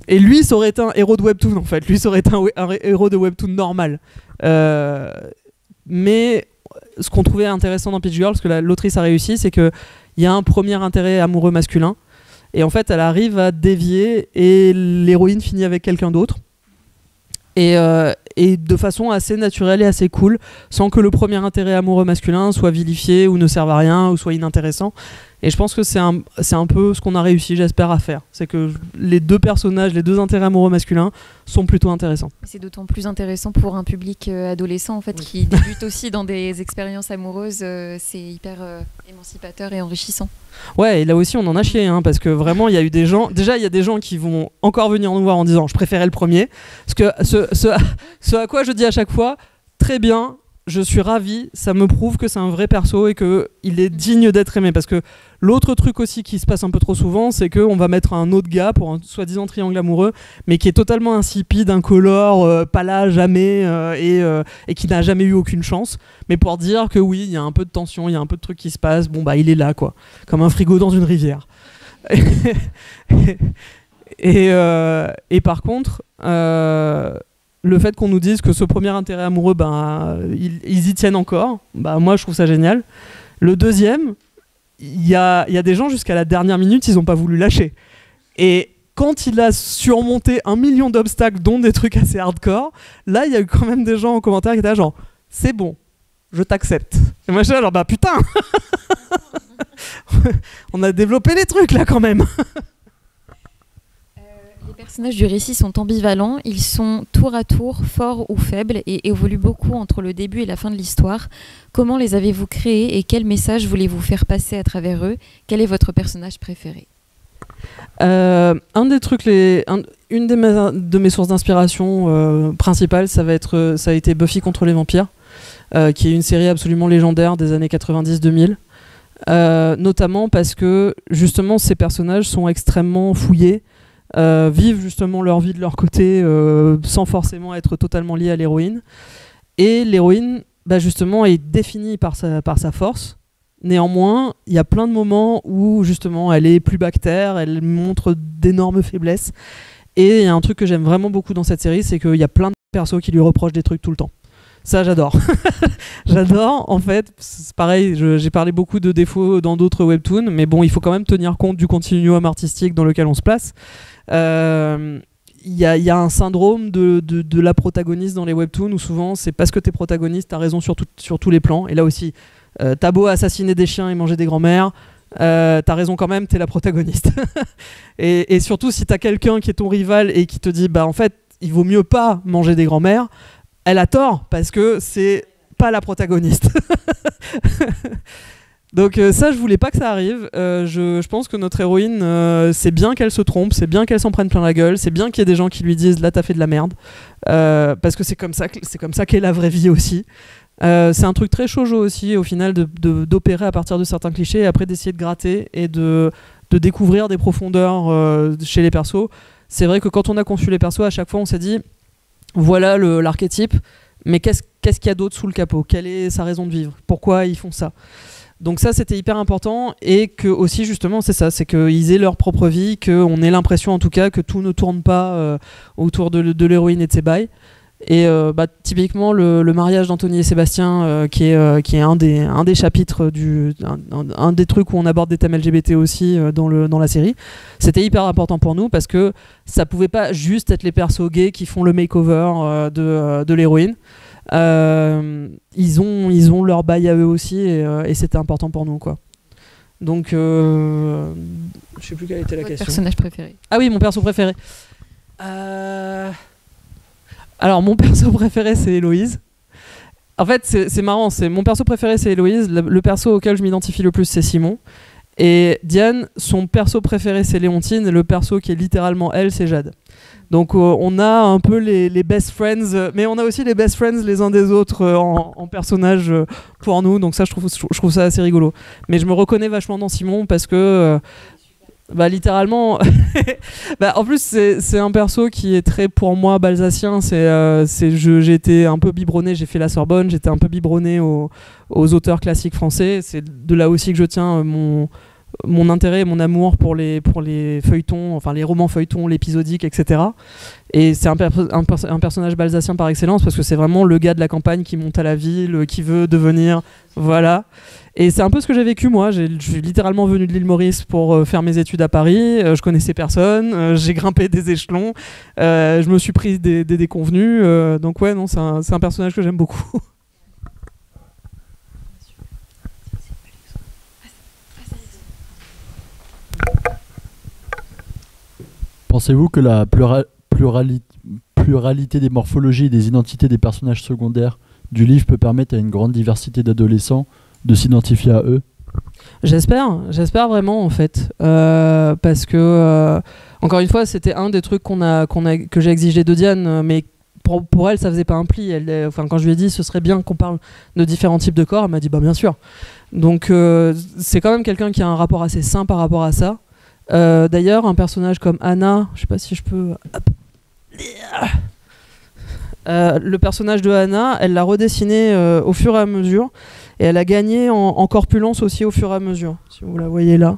Et lui, ça aurait été un héros de webtoon en fait. Lui, ça aurait été un héros de webtoon normal. Mais ce qu'on trouvait intéressant dans Peach Girl, parce que l'autrice a réussi, c'est que il y a un premier intérêt amoureux masculin, et en fait elle arrive à dévier et l'héroïne finit avec quelqu'un d'autre, et de façon assez naturelle et assez cool, sans que le premier intérêt amoureux masculin soit vilifié ou ne serve à rien ou soit inintéressant. Et je pense que c'est un peu ce qu'on a réussi, j'espère, à faire. C'est que les deux personnages, les deux intérêts amoureux masculins sont plutôt intéressants. C'est d'autant plus intéressant pour un public adolescent en fait, qui débute aussi dans des expériences amoureuses. C'est hyper émancipateur et enrichissant. Ouais, et là aussi on en a chié, parce que vraiment il y a eu des gens... Déjà il y a des gens qui vont encore venir nous voir en disant « je préférais le premier ». Parce que ce à quoi je dis à chaque fois « très bien ». Je suis ravi, ça me prouve que c'est un vrai perso et qu'il est digne d'être aimé. Parce que l'autre truc aussi qui se passe un peu trop souvent, c'est qu'on va mettre un autre gars pour un soi-disant triangle amoureux, mais qui est totalement insipide, incolore, pas là, jamais, et qui n'a jamais eu aucune chance. Mais pour dire que oui, il y a un peu de tension, il y a un peu de trucs qui se passent, il est là, quoi. Comme un frigo dans une rivière. Et par contre... le fait qu'on nous dise que ce premier intérêt amoureux, ils y tiennent encore, moi je trouve ça génial. Le deuxième, il y a des gens jusqu'à la dernière minute, ils n'ont pas voulu lâcher. Et quand il a surmonté 1 million d'obstacles, dont des trucs assez hardcore, là il y a eu quand même des gens en commentaire qui étaient là genre « c'est bon, je t'accepte ». Et moi je suis là genre « putain on a développé les trucs là quand même ». Les personnages du récit sont ambivalents, ils sont tour à tour forts ou faibles et évoluent beaucoup entre le début et la fin de l'histoire. Comment les avez-vous créés et quel message voulez-vous faire passer à travers eux ? Quel est votre personnage préféré ? Un des trucs, une de mes sources d'inspiration principales, ça a été Buffy contre les vampires, qui est une série absolument légendaire des années 90-2000. Notamment parce que justement ces personnages sont extrêmement fouillés, vivent justement leur vie de leur côté sans forcément être totalement liés à l'héroïne. Et l'héroïne, justement, est définie par sa force. Néanmoins, il y a plein de moments où justement elle est plus bactère, elle montre d'énormes faiblesses. Et il y a un truc que j'aime vraiment beaucoup dans cette série, c'est qu'il y a plein de persos qui lui reprochent des trucs tout le temps. Ça, j'adore. J'adore, en fait. C'est pareil, j'ai parlé beaucoup de défauts dans d'autres webtoons, mais bon, il faut quand même tenir compte du continuum artistique dans lequel on se place. Il y a un syndrome de la protagoniste dans les webtoons où souvent, c'est parce que t'es protagoniste, t'as raison sur tous les plans. Et là aussi, t'as beau assassiner des chiens et manger des grands-mères, t'as raison quand même, t'es la protagoniste. et surtout, si t'as quelqu'un qui est ton rival et qui te dit, en fait, il vaut mieux pas manger des grands-mères, elle a tort, parce que c'est pas la protagoniste. Donc ça, je voulais pas que ça arrive. Je pense que notre héroïne, c'est bien qu'elle se trompe, c'est bien qu'elle s'en prenne plein la gueule, c'est bien qu'il y ait des gens qui lui disent « là, t'as fait de la merde », parce que c'est comme ça qu'est la vraie vie aussi. C'est un truc très shoujo aussi, au final, d'opérer à partir de certains clichés, et après d'essayer de gratter et de découvrir des profondeurs chez les persos. C'est vrai que quand on a conçu les persos, à chaque fois, on s'est dit voilà l'archétype, mais qu'est-ce qu'il y a d'autre sous le capot? Quelle est sa raison de vivre? Pourquoi ils font ça? Donc ça, c'était hyper important, et que aussi, justement, c'est ça, c'est qu'ils aient leur propre vie, qu'on ait l'impression, en tout cas, que tout ne tourne pas autour de l'héroïne et de ses bails. Et typiquement, le mariage d'Anthony et Sébastien, qui est un des chapitres, un des trucs où on aborde des thèmes LGBT aussi dans la série, c'était hyper important pour nous, parce que ça pouvait pas juste être les persos gays qui font le makeover de l'héroïne. Ils ont leur bail à eux aussi, et c'était important pour nous, quoi. Donc je sais plus quelle était la question. Personnage préféré? Ah oui, mon perso préféré. Alors mon perso préféré, c'est Héloïse. En fait, c'est marrant, mon perso préféré, c'est Héloïse. Le perso auquel je m'identifie le plus, c'est Simon. Et Diane, son perso préféré, c'est Léontine, et le perso qui est littéralement elle, c'est Jade. Donc on a un peu les best friends, mais on a aussi les best friends les uns des autres en personnages pour nous. Donc ça, je trouve ça assez rigolo. Mais je me reconnais vachement dans Simon, parce que littéralement en plus c'est un perso qui est très, pour moi, balsacien. J'ai été un peu biberonné, j'ai fait la Sorbonne, j'étais un peu biberonné aux auteurs classiques français. C'est de là aussi que je tiens mon intérêt et mon amour pour les feuilletons, enfin les romans feuilletons, l'épisodique, etc. Et c'est un personnage balsacien par excellence, parce que c'est vraiment le gars de la campagne qui monte à la ville, qui veut devenir... Voilà. Et c'est un peu ce que j'ai vécu, moi. Je suis littéralement venu de l'île Maurice pour faire mes études à Paris. Je connaissais personne. J'ai grimpé des échelons. Je me suis pris des déconvenus. Donc ouais, non, c'est un personnage que j'aime beaucoup. Pensez-vous que la pluralité des morphologies et des identités des personnages secondaires du livre peut permettre à une grande diversité d'adolescents de s'identifier à eux? J'espère vraiment, en fait, parce que encore une fois, c'était un des trucs que j'ai exigé de Diane, mais pour elle, ça faisait pas un pli. Quand je lui ai dit ce serait bien qu'on parle de différents types de corps, elle m'a dit bien sûr. Donc c'est quand même quelqu'un qui a un rapport assez sain par rapport à ça. D'ailleurs, un personnage comme Anna, je sais pas si je peux... le personnage de Anna, elle l'a redessiné au fur et à mesure, et elle a gagné en corpulence aussi au fur et à mesure, si vous la voyez là.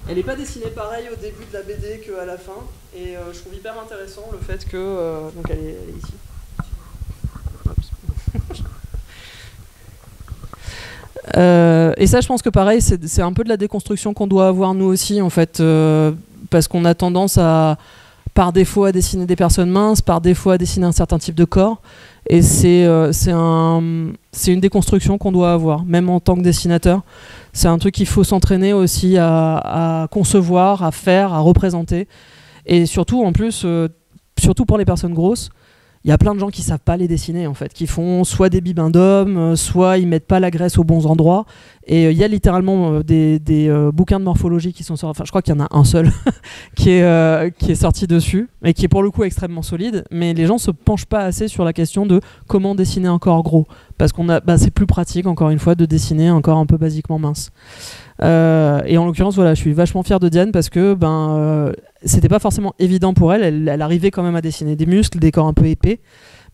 Elle n'est pas dessinée pareil au début de la BD qu'à la fin, et je trouve hyper intéressant le fait que... donc elle est ici. Et ça, je pense que pareil, c'est un peu de la déconstruction qu'on doit avoir nous aussi, en fait, parce qu'on a tendance par défaut à dessiner des personnes minces, par défaut à dessiner un certain type de corps, et c'est une déconstruction qu'on doit avoir, même en tant que dessinateur. C'est un truc qu'il faut s'entraîner aussi à concevoir, à faire, à représenter, et surtout, en plus, surtout pour les personnes grosses, il y a plein de gens qui savent pas les dessiner en fait, qui font soit des bibendums, soit ils mettent pas la graisse aux bons endroits. Et il y a littéralement des bouquins de morphologie qui sont sortis. Enfin, je crois qu'il y en a un seul qui est sorti dessus, et qui est pour le coup extrêmement solide. Mais les gens se penchent pas assez sur la question de comment dessiner un corps gros, parce c'est plus pratique encore une fois de dessiner un corps un peu basiquement mince. Et en l'occurrence, voilà, je suis vachement fier de Diane parce que c'était pas forcément évident pour elle. Elle arrivait quand même à dessiner des muscles, des corps un peu épais,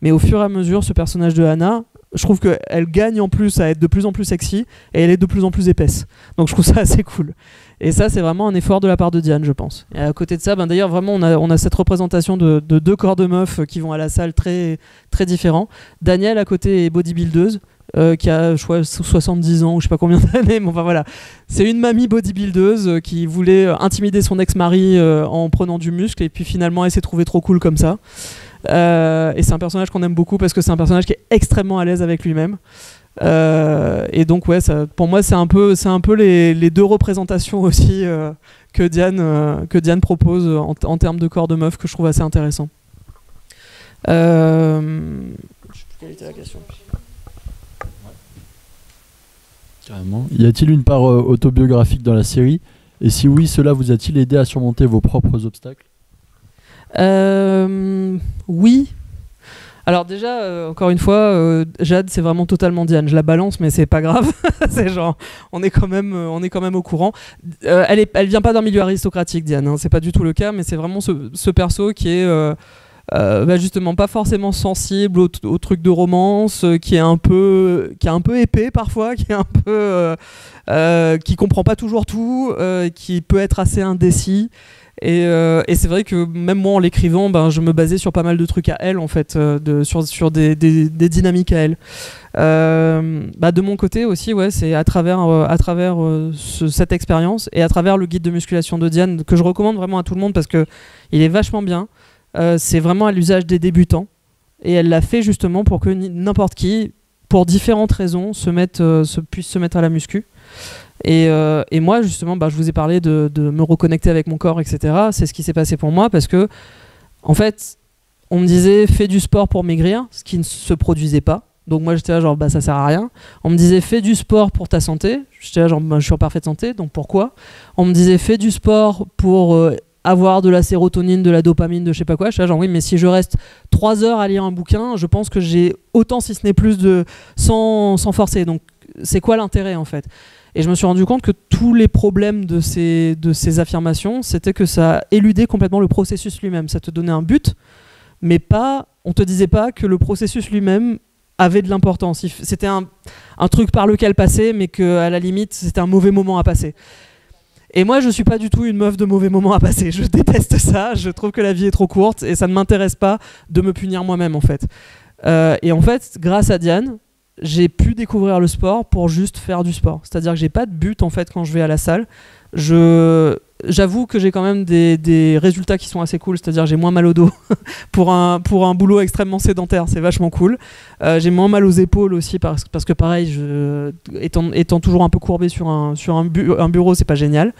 mais au fur et à mesure, ce personnage de Hannah, je trouve qu'elle gagne en plus à être de plus en plus sexy et elle est de plus en plus épaisse. Donc je trouve ça assez cool. Et ça, c'est vraiment un effort de la part de Diane, je pense. Et à côté de ça, d'ailleurs, vraiment, on a cette représentation de deux corps de meufs qui vont à la salle très, très différents. Danielle, à côté, est bodybuildeuse. Qui a je crois, 70 ans ou je sais pas combien d'années, mais enfin voilà, c'est une mamie bodybuildeuse qui voulait intimider son ex-mari en prenant du muscle, et puis finalement elle s'est trouvée trop cool comme ça. Et c'est un personnage qu'on aime beaucoup parce que c'est un personnage qui est extrêmement à l'aise avec lui-même. Et donc ouais, pour moi c'est un peu les deux représentations aussi que Diane propose en termes de corps de meuf, que je trouve assez intéressant. Je sais plus quelle était la question. Carrément. Y a-t-il une part autobiographique dans la série? Et si oui, cela vous a-t-il aidé à surmonter vos propres obstacles? Oui. Alors déjà, encore une fois, Jade, c'est vraiment totalement Diane. Je la balance, mais c'est pas grave. C'est genre, on est quand même au courant. Elle vient pas d'un milieu aristocratique, Diane. Hein. C'est pas du tout le cas, mais c'est vraiment ce perso qui est justement pas forcément sensible aux trucs de romance, qui est un peu épais parfois, qui est un peu qui comprend pas toujours tout, qui peut être assez indécis. Et c'est vrai que même moi en l'écrivant, je me basais sur pas mal de trucs à elle en fait, sur des dynamiques à elle. De mon côté aussi, ouais, c'est à travers cette expérience et à travers le guide de musculation de Diane, que je recommande vraiment à tout le monde parce que il est vachement bien. C'est vraiment à l'usage des débutants, et elle l'a fait justement pour que n'importe qui, pour différentes raisons, puisse se mettre à la muscu. Et moi justement, je vous ai parlé de me reconnecter avec mon corps, etc. C'est ce qui s'est passé pour moi, parce que en fait on me disait fais du sport pour maigrir, ce qui ne se produisait pas. Donc moi j'étais là genre ça sert à rien. On me disait fais du sport pour ta santé, j'étais là genre je suis en parfaite santé, donc pourquoi. On me disait fais du sport pour avoir de la sérotonine, de la dopamine, de je sais pas quoi. Je suis là genre oui, mais si je reste 3 heures à lire un bouquin, je pense que j'ai autant, si ce n'est plus, sans forcer. Donc c'est quoi l'intérêt en fait? Et je me suis rendu compte que tous les problèmes de ces affirmations, c'était que ça éludait complètement le processus lui-même. Ça te donnait un but, mais on te disait pas que le processus lui-même avait de l'importance. C'était un truc par lequel passer, mais qu'à la limite, c'était un mauvais moment à passer. Et moi, je suis pas du tout une meuf de mauvais moments à passer. Je déteste ça. Je trouve que la vie est trop courte et ça ne m'intéresse pas de me punir moi-même, en fait. Et en fait, grâce à Diane, j'ai pu découvrir le sport pour juste faire du sport. C'est-à-dire que j'ai pas de but, en fait, quand je vais à la salle. J'avoue que j'ai quand même des résultats qui sont assez cool, c'est-à-dire j'ai moins mal au dos pour un boulot extrêmement sédentaire, c'est vachement cool. J'ai moins mal aux épaules aussi parce que pareil, étant toujours un peu courbé sur un bureau, c'est pas génial.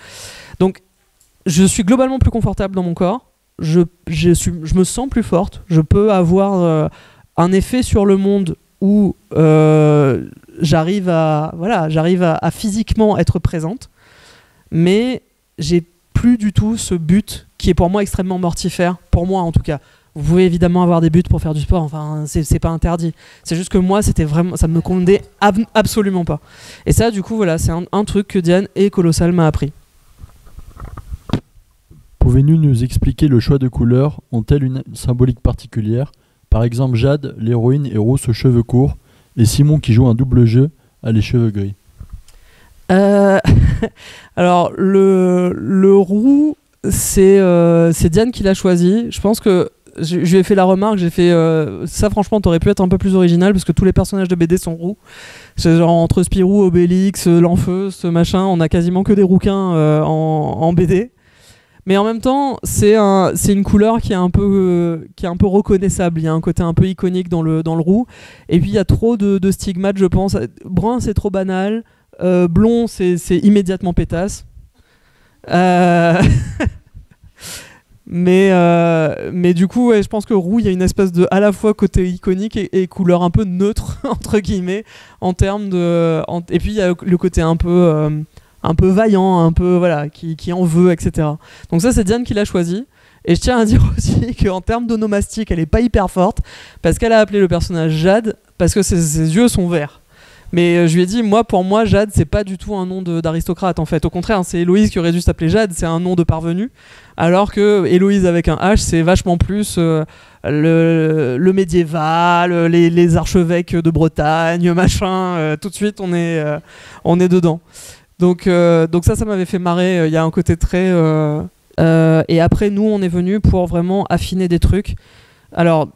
Donc je suis globalement plus confortable dans mon corps, je me sens plus forte, je peux avoir un effet sur le monde où j'arrive à physiquement être présente. Mais j'ai plus du tout ce but qui est pour moi extrêmement mortifère, pour moi en tout cas. Vous pouvez évidemment avoir des buts pour faire du sport, enfin c'est pas interdit. C'est juste que moi ça me convenait absolument pas. Et ça du coup voilà, c'est un truc que Diane et Colossal m'a appris. Pouvez-vous nous expliquer le choix de couleurs? Ont-elles une symbolique particulière? Par exemple, Jade, l'héroïne, est rousse aux cheveux courts, et Simon, qui joue un double jeu, a les cheveux gris. Alors le roux, c'est Diane qui l'a choisi. Je pense que je lui ai fait la remarque, j'ai fait ça franchement t'aurais pu être un peu plus original parce que tous les personnages de BD sont roux. C'est genre entre Spirou, Obélix, L'Enfeu, ce machin, on a quasiment que des rouquins en BD. Mais en même temps, c'est une couleur qui est un peu reconnaissable. Il y a un côté un peu iconique dans le roux. Et puis il y a trop de stigmates, je pense. Brun, c'est trop banal. Blond, c'est immédiatement pétasse. Mais du coup, ouais, je pense que Roux, il y a une espèce de à la fois côté iconique et couleur un peu neutre entre guillemets en termes et puis il y a le côté un peu vaillant, un peu voilà, qui en veut, etc. Donc ça, c'est Diane qui l'a choisi. Et je tiens à dire aussi qu'en termes d'onomastique, elle est pas hyper forte parce qu'elle a appelé le personnage Jade parce que ses yeux sont verts. Mais je lui ai dit, pour moi, Jade, c'est pas du tout un nom d'aristocrate en fait. Au contraire, c'est Héloïse qui aurait dû s'appeler Jade, c'est un nom de parvenu. Alors que Héloïse avec un H, c'est vachement plus le médiéval, les archevêques de Bretagne, machin. Tout de suite, on est dedans. Donc ça m'avait fait marrer. Il y a un côté très. Et après, nous, on est venus pour vraiment affiner des trucs. Alors.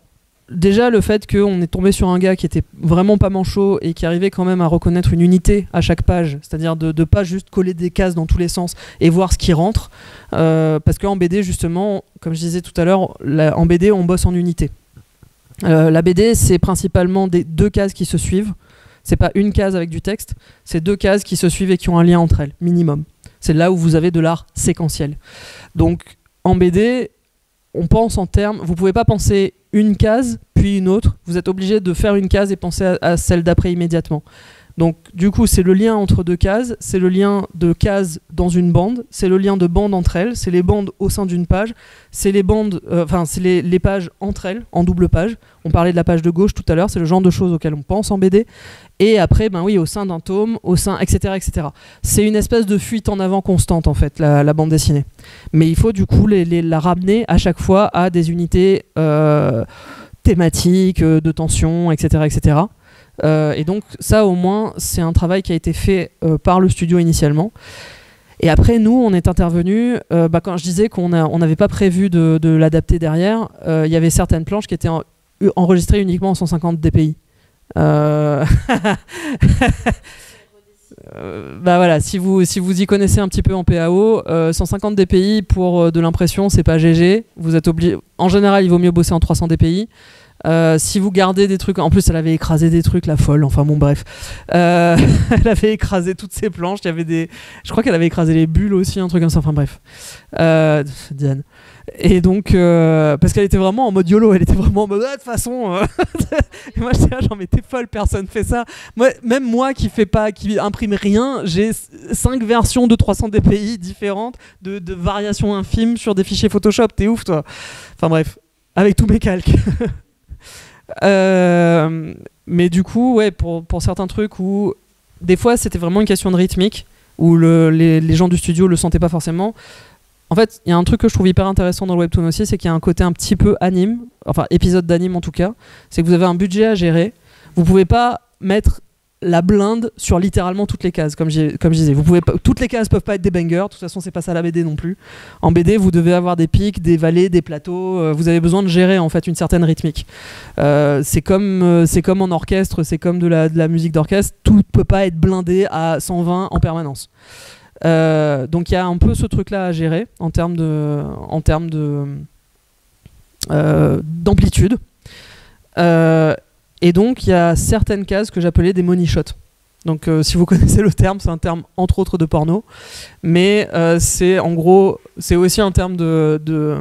Déjà, le fait qu'on est tombé sur un gars qui était vraiment pas manchot et qui arrivait quand même à reconnaître une unité à chaque page, c'est-à-dire de pas juste coller des cases dans tous les sens et voir ce qui rentre, parce qu'en BD, justement, comme je disais tout à l'heure, en BD, on bosse en unité. La BD, c'est principalement deux cases qui se suivent. C'est pas une case avec du texte, c'est deux cases qui se suivent et qui ont un lien entre elles, minimum. C'est là où vous avez de l'art séquentiel. Donc, en BD, on pense en termes... Vous pouvez pas penser une case, puis une autre. Vous êtes obligé de faire une case et penser à celle d'après immédiatement. Donc, du coup, c'est le lien entre deux cases, c'est le lien de cases dans une bande, c'est le lien de bandes entre elles, c'est les bandes au sein d'une page, c'est les bandes, c'est les pages entre elles, en double page. On parlait de la page de gauche tout à l'heure, c'est le genre de choses auxquelles on pense en BD. Et après, au sein d'un tome, etc., etc. C'est une espèce de fuite en avant constante, en fait, la bande dessinée. Mais il faut, du coup, la ramener à chaque fois à des unités thématiques, de tension, etc., etc. Et donc ça au moins c'est un travail qui a été fait par le studio initialement. Et après nous on est intervenu quand je disais qu'on n'avait pas prévu de l'adapter derrière, il y avait certaines planches qui étaient enregistrées uniquement en 150 dpi. Voilà, si vous y connaissez un petit peu en PAO, 150 dpi pour de l'impression c'est pas GG. Vous êtes obligé, en général il vaut mieux bosser en 300 dpi. Si vous gardez des trucs, en plus elle avait écrasé des trucs, la folle, enfin bon bref, elle avait écrasé toutes ses planches, il y avait je crois qu'elle avait écrasé les bulles aussi, un truc comme ça, enfin bref, Diane. Et donc parce qu'elle était vraiment en mode YOLO, elle était vraiment en mode de toute façon et moi j'étais là genre mais t'es folle, personne fait ça. Même moi qui imprime rien, j'ai 5 versions de 300 dpi différentes de variations infimes sur des fichiers Photoshop, t'es ouf toi. Enfin bref, avec tous mes calques. Mais du coup, ouais, pour certains trucs où des fois c'était vraiment une question de rythmique, où les gens du studio le sentaient pas forcément. En fait, il y a un truc que je trouve hyper intéressant dans le webtoon aussi, c'est qu'il y a un côté un petit peu anime, enfin épisode d'anime en tout cas, c'est que vous avez un budget à gérer. Vous pouvez pas mettre la blinde sur littéralement toutes les cases, comme je disais. Toutes les cases peuvent pas être des bangers, de toute façon c'est pas ça la BD non plus. En BD vous devez avoir des pics, des vallées, des plateaux, vous avez besoin de gérer en fait une certaine rythmique. C'est comme en orchestre, c'est comme de la musique d'orchestre, tout peut pas être blindé à 120 en permanence. Donc il y a un peu ce truc là à gérer en termes d'amplitude. Et donc il y a certaines cases que j'appelais des money shots. Donc si vous connaissez le terme, c'est un terme entre autres de porno, mais c'est en gros c'est aussi un terme de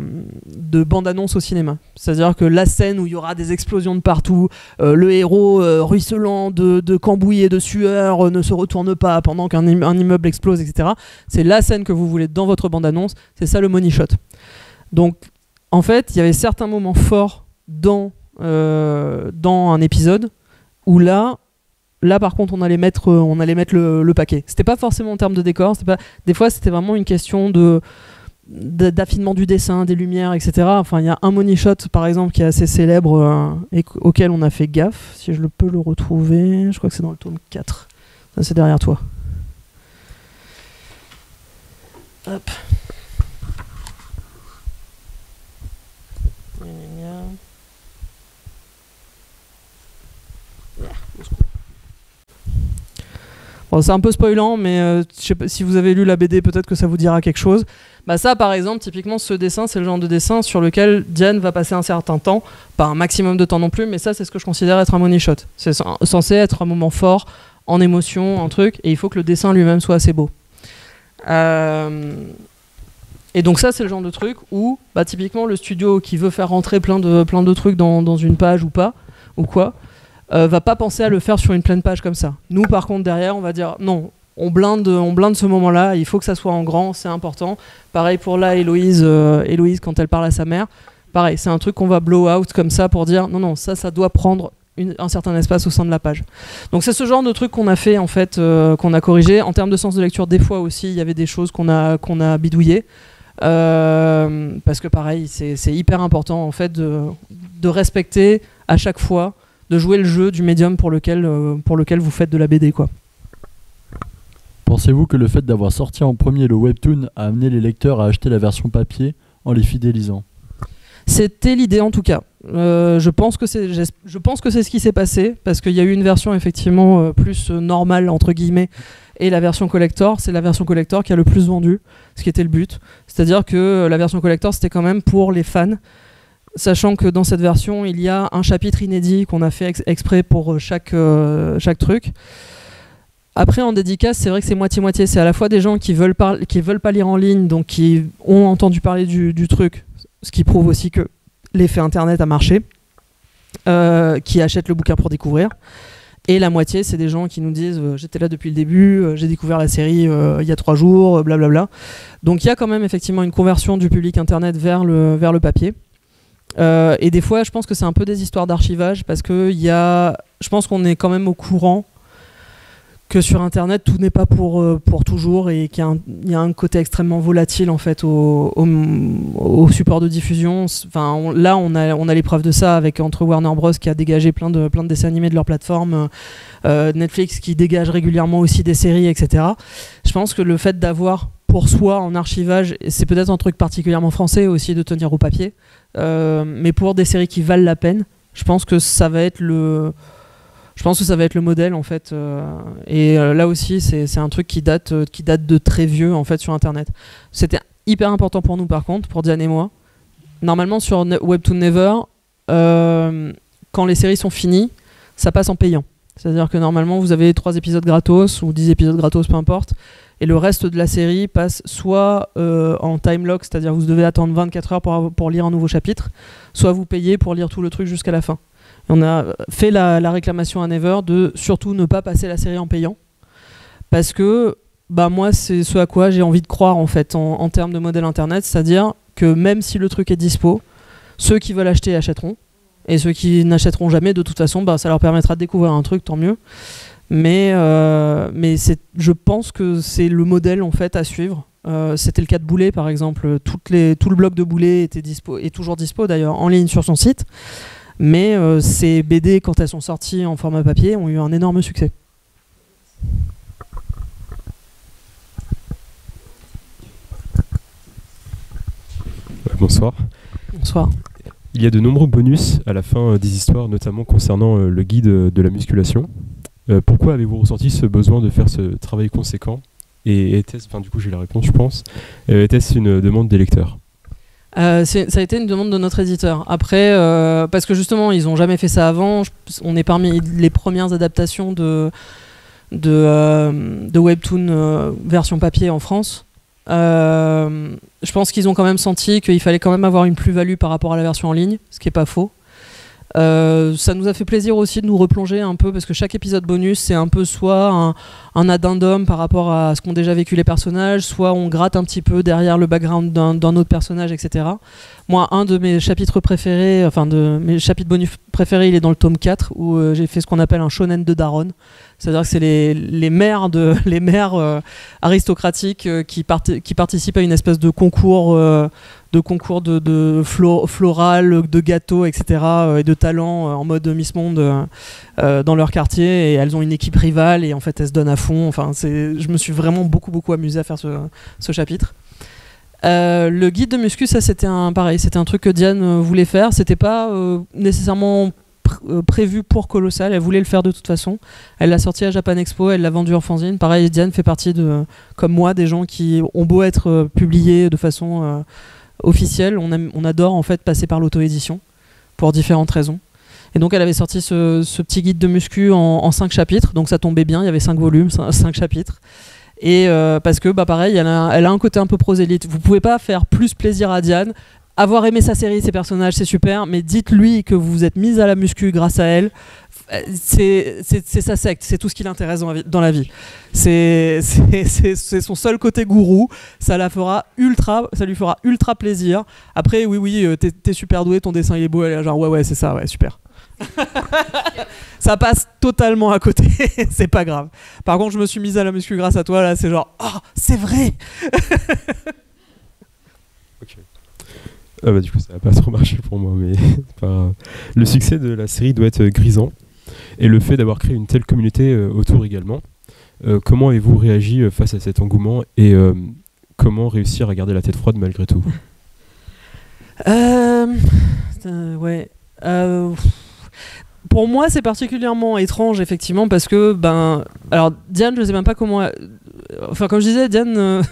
bande-annonce au cinéma. C'est-à-dire que la scène où il y aura des explosions de partout, le héros ruisselant de cambouis et de sueur ne se retourne pas pendant qu'un immeuble explose, etc. C'est la scène que vous voulez dans votre bande-annonce, c'est ça le money shot. Donc en fait il y avait certains moments forts dans un épisode où là par contre on allait mettre le paquet. C'était pas forcément en termes de décor, des fois c'était vraiment une question d'affinement du dessin, des lumières, etc. Enfin il y a un money shot par exemple qui est assez célèbre et auquel on a fait gaffe, si je peux le retrouver, je crois que c'est dans le tome 4. Ça c'est derrière toi. Hop. Bon, c'est un peu spoilant, mais je sais pas, si vous avez lu la BD, peut-être que ça vous dira quelque chose. Bah ça, par exemple, typiquement, ce dessin, c'est le genre de dessin sur lequel Diane va passer un certain temps, pas un maximum de temps non plus, mais ça, c'est ce que je considère être un money shot. C'est censé être un moment fort, en émotion, un truc, et il faut que le dessin lui-même soit assez beau. Et donc ça, c'est le genre de truc où, typiquement, le studio qui veut faire rentrer plein de trucs dans une page ou pas, ou quoi, va pas penser à le faire sur une pleine page comme ça. Nous, par contre, derrière, on va dire non, on blinde ce moment-là, il faut que ça soit en grand, c'est important. Pareil pour là, Héloïse, quand elle parle à sa mère, pareil, c'est un truc qu'on va blow out comme ça pour dire non, ça doit prendre un certain espace au sein de la page. Donc c'est ce genre de truc qu'on a fait, en fait, qu'on a corrigé. En termes de sens de lecture, des fois aussi, il y avait des choses qu'on a bidouillées. Parce que pareil, c'est hyper important en fait de respecter à chaque fois, de jouer le jeu du médium pour lequel vous faites de la BD, quoi. Pensez-vous que le fait d'avoir sorti en premier le webtoon a amené les lecteurs à acheter la version papier en les fidélisant? C'était l'idée en tout cas. Je pense que c'est ce qui s'est passé, parce qu'il y a eu une version effectivement plus normale entre guillemets, et la version collector, c'est la version collector qui a le plus vendu, ce qui était le but. C'est-à-dire que la version collector, c'était quand même pour les fans, sachant que dans cette version, il y a un chapitre inédit qu'on a fait exprès pour chaque truc. Après, en dédicace, c'est vrai que c'est moitié-moitié. C'est à la fois des gens qui veulent pas lire en ligne, donc qui ont entendu parler du truc, ce qui prouve aussi que l'effet internet a marché, qui achètent le bouquin pour découvrir. Et la moitié, c'est des gens qui nous disent j'étais là depuis le début, j'ai découvert la série il y a 3 jours, blablabla. Donc il y a quand même effectivement une conversion du public internet vers le papier. Et des fois, je pense que c'est un peu des histoires d'archivage, parce que je pense qu'on est quand même au courant que sur internet tout n'est pas pour toujours, et qu'il y a un côté extrêmement volatile en fait au support de diffusion. Enfin, là on a les preuves de ça entre Warner Bros qui a dégagé plein de dessins animés de leur plateforme, Netflix qui dégage régulièrement aussi des séries, etc. Je pense que le fait d'avoir pour soi en archivage, c'est peut-être un truc particulièrement français aussi de tenir au papier, mais pour des séries qui valent la peine, je pense que ça va être le modèle en fait, et là aussi c'est un truc qui date de très vieux en fait sur internet. C'était hyper important pour nous par contre, pour Diane et moi. Normalement sur Webtoon Never, quand les séries sont finies, ça passe en payant. C'est-à-dire que normalement vous avez 3 épisodes gratos ou 10 épisodes gratos, peu importe, et le reste de la série passe soit en time lock, c'est-à-dire vous devez attendre 24 heures pour lire un nouveau chapitre, soit vous payez pour lire tout le truc jusqu'à la fin. On a fait la réclamation à Never de surtout ne pas passer la série en payant, parce que moi c'est ce à quoi j'ai envie de croire en fait en termes de modèle internet, c'est-à-dire que même si le truc est dispo, ceux qui veulent acheter achèteront, et ceux qui n'achèteront jamais de toute façon, ça leur permettra de découvrir un truc, tant mieux. Mais je pense que c'est le modèle en fait à suivre. C'était le cas de Boulet par exemple, tout le blog de Boulet était dispo, et toujours dispo d'ailleurs en ligne sur son site. Mais ces BD, quand elles sont sorties en format papier, ont eu un énorme succès. Bonsoir. Bonsoir. Il y a de nombreux bonus à la fin des histoires, notamment concernant le guide de la musculation. Pourquoi avez-vous ressenti ce besoin de faire ce travail conséquent? Et était-ce, du coup j'ai la réponse je pense, était-ce une demande des lecteurs? Ça a été une demande de notre éditeur. Après, parce que justement, ils n'ont jamais fait ça avant. On est parmi les premières adaptations de Webtoon version papier en France. Je pense qu'ils ont quand même senti qu'il fallait quand même avoir une plus-value par rapport à la version en ligne, ce qui n'est pas faux. Ça nous a fait plaisir aussi de nous replonger un peu, parce que chaque épisode bonus c'est un peu soit un addendum par rapport à ce qu'ont déjà vécu les personnages, soit on gratte un petit peu derrière le background d'un autre personnage, etc. Moi, un de mes chapitres préférés, de mes chapitres bonus préférés, il est dans le tome 4 où j'ai fait ce qu'on appelle un shonen de daronne. C'est-à-dire que c'est les mères aristocratiques qui participent à une espèce de concours de floral, de gâteaux, etc. Et de talents en mode Miss Monde dans leur quartier, et elles ont une équipe rivale et en fait elles se donnent à fond. Je me suis vraiment beaucoup amusé à faire ce chapitre. Le guide de muscu, ça c'était un truc que Diane voulait faire. C'était pas nécessairement prévu pour Colossal, elle voulait le faire de toute façon. Elle l'a sorti à Japan Expo, elle l'a vendu en fanzine. Pareil, Diane fait partie comme moi, des gens qui ont beau être publiés de façon officielle, on adore en fait passer par l'auto-édition pour différentes raisons. Et donc elle avait sorti ce petit guide de muscu en 5 chapitres, donc ça tombait bien, il y avait 5 volumes, 5 chapitres. Et parce que pareil, elle a un côté un peu prosélyte. Vous pouvez pas faire plus plaisir à Diane. Avoir aimé sa série, ses personnages, c'est super, mais dites-lui que vous vous êtes mise à la muscu grâce à elle. C'est sa secte, c'est tout ce qui l'intéresse dans la vie. C'est son seul côté gourou. Ça lui fera ultra plaisir. Après, oui, t'es super doué, ton dessin il est beau. Elle est genre ouais, c'est ça, ouais, super. Ça passe totalement à côté. C'est pas grave. Par contre, je me suis mise à la muscu grâce à toi. Là, c'est genre oh, c'est vrai. Ok. Du coup, ça n'a pas trop marché pour moi, mais c'est pas grave. Le succès de la série doit être grisant, et le fait d'avoir créé une telle communauté autour également. Comment avez-vous réagi face à cet engouement, et comment réussir à garder la tête froide malgré tout? Ouais. Pour moi, c'est particulièrement étrange, effectivement, parce que, alors, Diane, je sais même pas comment... Enfin, comme je disais, Diane,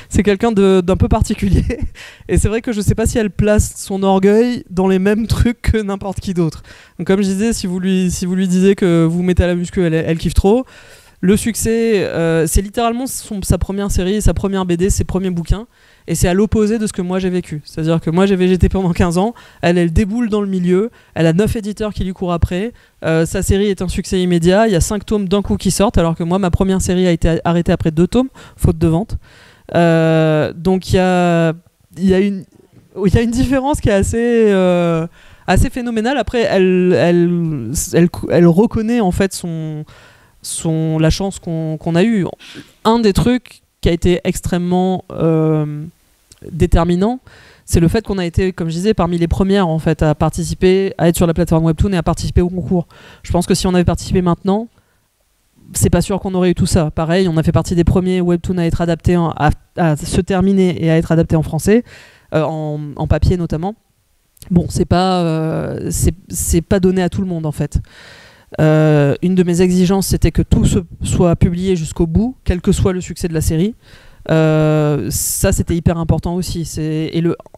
c'est quelqu'un d'un peu particulier. Et c'est vrai que je sais pas si elle place son orgueil dans les mêmes trucs que n'importe qui d'autre. Donc, comme je disais, si vous lui disiez que vous mettez à la muscu, elle kiffe trop. Le succès, c'est littéralement sa première série, sa première BD, ses premiers bouquins. Et c'est à l'opposé de ce que moi j'ai vécu. C'est-à-dire que moi j'ai végété pendant 15 ans, elle déboule dans le milieu, elle a 9 éditeurs qui lui courent après, sa série est un succès immédiat, il y a 5 tomes d'un coup qui sortent, alors que moi ma première série a été arrêtée après 2 tomes, faute de vente. Donc il y a une différence qui est assez phénoménale. Après elle reconnaît en fait la chance qu'on a eue. Un des trucs qui a été extrêmement déterminant, c'est le fait qu'on a été, comme je disais, parmi les premières en fait à participer, à être sur la plateforme Webtoon et à participer au concours. Je pense que si on avait participé maintenant, c'est pas sûr qu'on aurait eu tout ça. Pareil, on a fait partie des premiers Webtoons à être adaptés, à se terminer et à être adaptés en français, en papier notamment. Bon, c'est pas donné à tout le monde en fait. Une de mes exigences, c'était que tout soit publié jusqu'au bout, quel que soit le succès de la série. Ça, c'était hyper important aussi.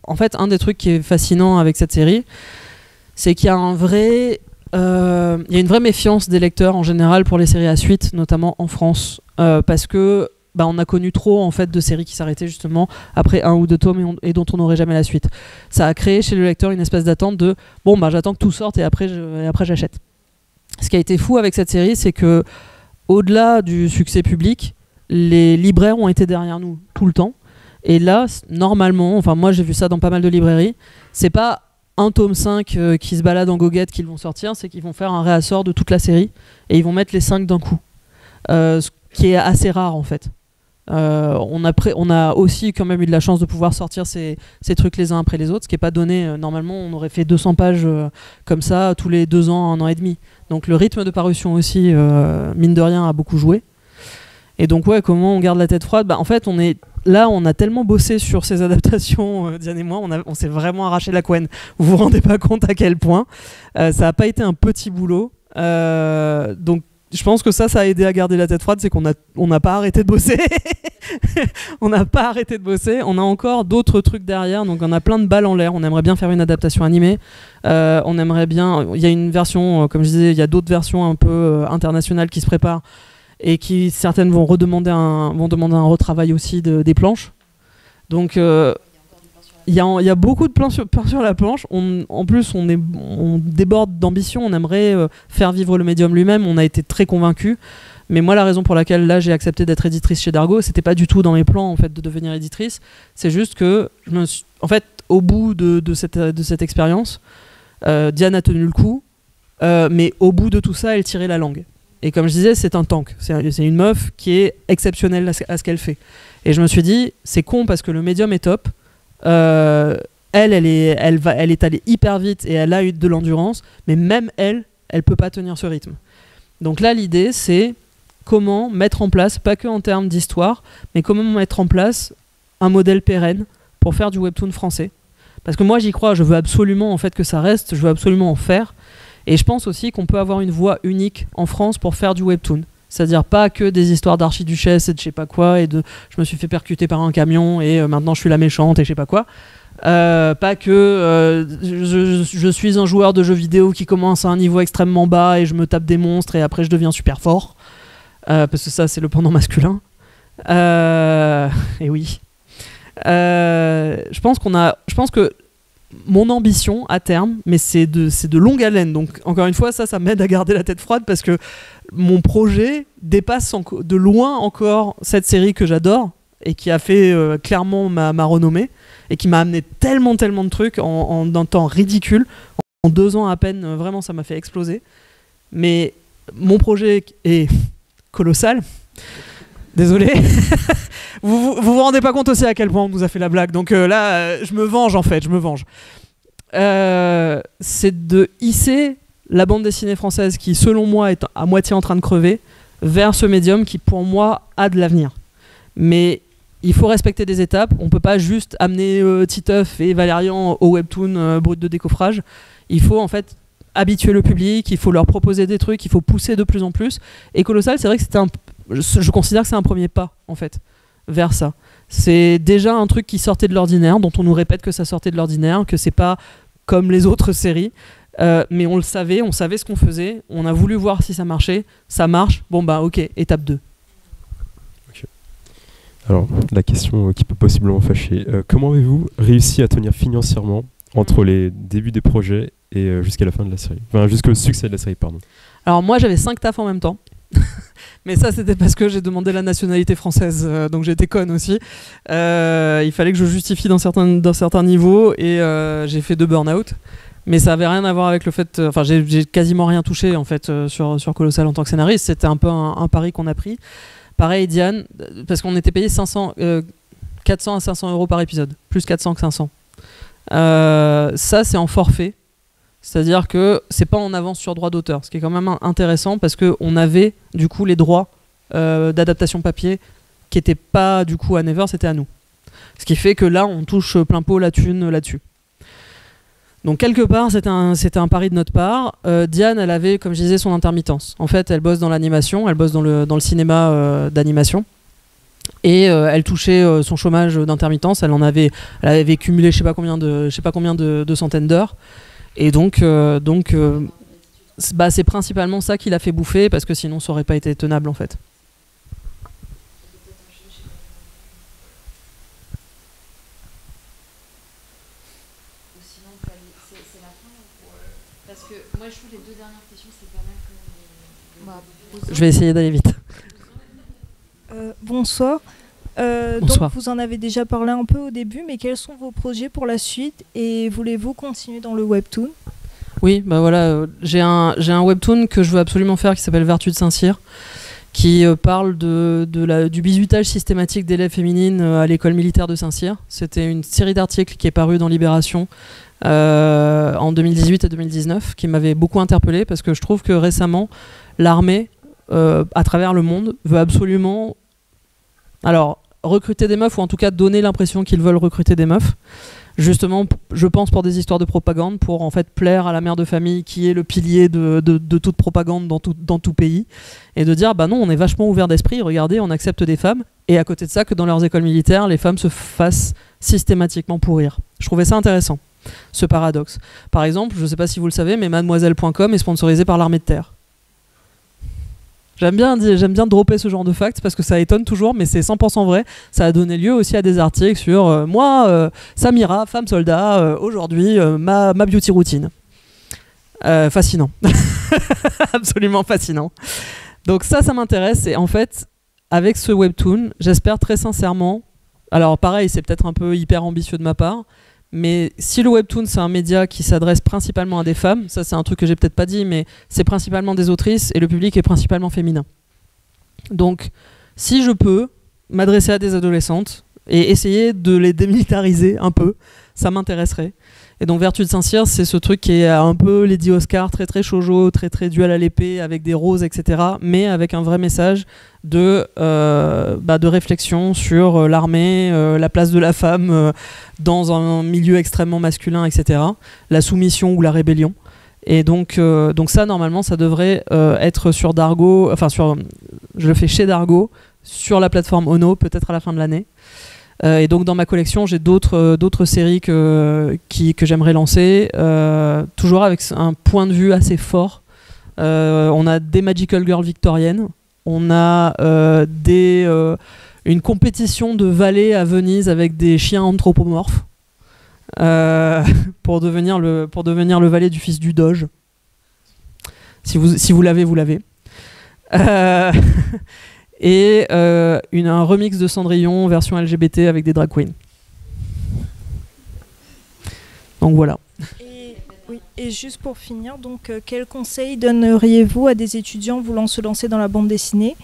En fait, un des trucs qui est fascinant avec cette série, c'est qu'il y a une vraie méfiance des lecteurs en général pour les séries à suite, notamment en France, parce que on a connu trop en fait de séries qui s'arrêtaient justement après 1 ou 2 tomes et dont on n'aurait jamais la suite. Ça a créé chez le lecteur une espèce d'attente de j'attends que tout sorte et après j'achète. Ce qui a été fou avec cette série, c'est que au-delà du succès public, les libraires ont été derrière nous tout le temps. Et là, normalement, enfin moi j'ai vu ça dans pas mal de librairies, c'est pas un tome 5 qui se balade en goguette qu'ils vont sortir, c'est qu'ils vont faire un réassort de toute la série et ils vont mettre les 5 d'un coup. Ce qui est assez rare en fait. On a aussi quand même eu de la chance de pouvoir sortir ces trucs les uns après les autres, ce qui n'est pas donné. Normalement, on aurait fait 200 pages comme ça tous les 2 ans, 1 an et demi. Donc le rythme de parution aussi, mine de rien, a beaucoup joué. Et donc ouais, comment on garde la tête froide ? En fait, on a tellement bossé sur ces adaptations, Diane et moi, on s'est vraiment arraché la couenne. Vous vous rendez pas compte à quel point. Ça n'a pas été un petit boulot. Donc je pense que ça a aidé à garder la tête froide, c'est qu'on n'a pas arrêté de bosser. On n'a pas arrêté de bosser. On a encore d'autres trucs derrière, donc on a plein de balles en l'air. On aimerait bien faire une adaptation animée. On aimerait bien. Il y a une version, comme je disais, il y a d'autres versions un peu internationales qui se préparent et qui certaines vont demander un retravail aussi des planches. Donc il y a beaucoup de pain sur la planche. En plus, on déborde d'ambition. On aimerait faire vivre le médium lui-même. On a été très convaincus. Mais moi, la raison pour laquelle là j'ai accepté d'être éditrice chez Dargo, c'était pas du tout dans mes plans en fait de devenir éditrice. C'est juste que en fait, au bout de cette expérience, Diane a tenu le coup, mais au bout de tout ça, elle tirait la langue. Et comme je disais, c'est un tank. C'est une meuf qui est exceptionnelle à ce qu'elle fait. Et je me suis dit, c'est con parce que le médium est top. Elle est allée hyper vite et elle a eu de l'endurance, mais même elle peut pas tenir ce rythme. Donc là, l'idée, c'est comment mettre en place, pas que en termes d'histoire, mais comment mettre en place un modèle pérenne pour faire du webtoon français. Parce que moi, j'y crois, je veux absolument en fait que ça reste, je veux absolument en faire. Et je pense aussi qu'on peut avoir une voie unique en France pour faire du webtoon. C'est-à-dire pas que des histoires d'archiduchesse et de je sais pas quoi, et de je me suis fait percuter par un camion et maintenant je suis la méchante et je sais pas quoi. Pas que je suis un joueur de jeux vidéo qui commence à un niveau extrêmement bas et je me tape des monstres et après je deviens super fort. Parce que ça, c'est le pendant masculin. Et oui. Je pense que mon ambition à terme, mais c'est de longue haleine, donc encore une fois ça m'aide à garder la tête froide parce que mon projet dépasse de loin encore cette série que j'adore et qui a fait clairement ma renommée et qui m'a amené tellement de trucs en un temps ridicule. En 2 ans à peine, vraiment ça m'a fait exploser. Mais mon projet est colossal. Désolé. vous rendez pas compte aussi à quel point on nous a fait la blague. Donc là, je me venge en fait, c'est de hisser la bande dessinée française qui, selon moi, est à moitié en train de crever, vers ce médium qui, pour moi, a de l'avenir. Mais il faut respecter des étapes. On peut pas juste amener Titeuf et Valérian au webtoon brut de décoffrage. Il faut en fait habituer le public, il faut leur proposer des trucs, il faut pousser de plus en plus. Et Colossal, c'est vrai que je considère que c'est un premier pas en fait vers ça. C'est déjà un truc qui sortait de l'ordinaire, dont on nous répète que ça sortait de l'ordinaire, que c'est pas comme les autres séries. Mais on savait ce qu'on faisait, on a voulu voir si ça marchait, ça marche, bon bah ok, étape 2. Okay. Alors, la question qui peut possiblement fâcher, comment avez-vous réussi à tenir financièrement entre les débuts des projets et jusqu'à la fin de la série, enfin jusqu'au succès de la série, pardon. Alors moi j'avais 5 tafs en même temps, mais ça c'était parce que j'ai demandé la nationalité française, donc j'étais conne aussi. Il fallait que je justifie d'un certain niveau et j'ai fait 2 burn-out. Mais ça avait rien à voir avec le fait... Enfin, j'ai quasiment rien touché en fait sur Colossal en tant que scénariste. C'était un peu un pari qu'on a pris. Pareil, Diane, parce qu'on était payé 400 à 500 euros par épisode, plus 400 que 500. Ça, c'est en forfait. C'est-à-dire que c'est pas en avance sur droit d'auteur, ce qui est quand même intéressant parce qu'on avait du coup les droits d'adaptation papier qui n'étaient pas du coup à Never, c'était à nous. Ce qui fait que là, on touche plein pot la thune là-dessus. Donc quelque part, c'était un pari de notre part. Diane, elle avait, comme je disais, son intermittence. En fait, elle bosse dans l'animation, elle bosse dans le cinéma d'animation. Et elle touchait son chômage d'intermittence. Elle avait cumulé je sais pas combien de centaines d'heures. Et donc c'est principalement ça qui l'a fait bouffer, parce que sinon ça aurait pas été tenable en fait. Moi, je trouve les 2 dernières questions, c'est pas mal que... Je vais essayer d'aller vite. Bonsoir. Bonsoir. Donc, vous en avez déjà parlé un peu au début, mais quels sont vos projets pour la suite et voulez-vous continuer dans le webtoon ? Oui, bah voilà, j'ai un webtoon que je veux absolument faire qui s'appelle Vertu de Saint-Cyr, qui parle du bizutage systématique d'élèves féminines à l'école militaire de Saint-Cyr. C'était une série d'articles qui est parue dans Libération en 2018 et 2019, qui m'avait beaucoup interpellé parce que je trouve que récemment l'armée à travers le monde veut absolument recruter des meufs, ou en tout cas donner l'impression qu'ils veulent recruter des meufs, justement je pense pour des histoires de propagande, pour en fait plaire à la mère de famille qui est le pilier de toute propagande dans tout pays, et de dire bah non, on est vachement ouvert d'esprit, regardez, on accepte des femmes, et à côté de ça que dans leurs écoles militaires les femmes se fassent systématiquement pourrir. Je trouvais ça intéressant, ce paradoxe. Par exemple, je ne sais pas si vous le savez, mais mademoiselle.com est sponsorisée par l'armée de terre. J'aime bien dropper ce genre de facts parce que ça étonne toujours, mais c'est 100% vrai. Ça a donné lieu aussi à des articles sur moi, Samira, femme soldat, aujourd'hui, ma beauty routine. Fascinant. Absolument fascinant. Donc ça m'intéresse, et en fait, avec ce webtoon, j'espère très sincèrement, alors pareil, c'est peut-être un peu hyper ambitieux de ma part, mais si le webtoon c'est un média qui s'adresse principalement à des femmes, ça c'est un truc que j'ai peut-être pas dit, mais c'est principalement des autrices et le public est principalement féminin. Donc si je peux m'adresser à des adolescentes et essayer de les démilitariser un peu, ça m'intéresserait. Et donc Vertu de Saint-Cyr, c'est ce truc qui est un peu Lady Oscar, très très shoujo, très très duel à l'épée, avec des roses, etc. Mais avec un vrai message de réflexion sur l'armée, la place de la femme dans un milieu extrêmement masculin, etc. La soumission ou la rébellion. Et donc ça, normalement, ça devrait être sur Dargo, je le fais chez Dargo, sur la plateforme Ono, peut-être à la fin de l'année. Et donc dans ma collection, j'ai d'autres séries que j'aimerais lancer, toujours avec un point de vue assez fort. On a des Magical Girls victoriennes, on a une compétition de valet à Venise avec des chiens anthropomorphes pour devenir le valet du fils du Doge. Si vous l'avez, vous l'avez. Et un remix de Cendrillon version LGBT avec des drag queens. Donc voilà. Et juste pour finir, donc, quel conseil donneriez-vous à des étudiants voulant se lancer dans la bande dessinée?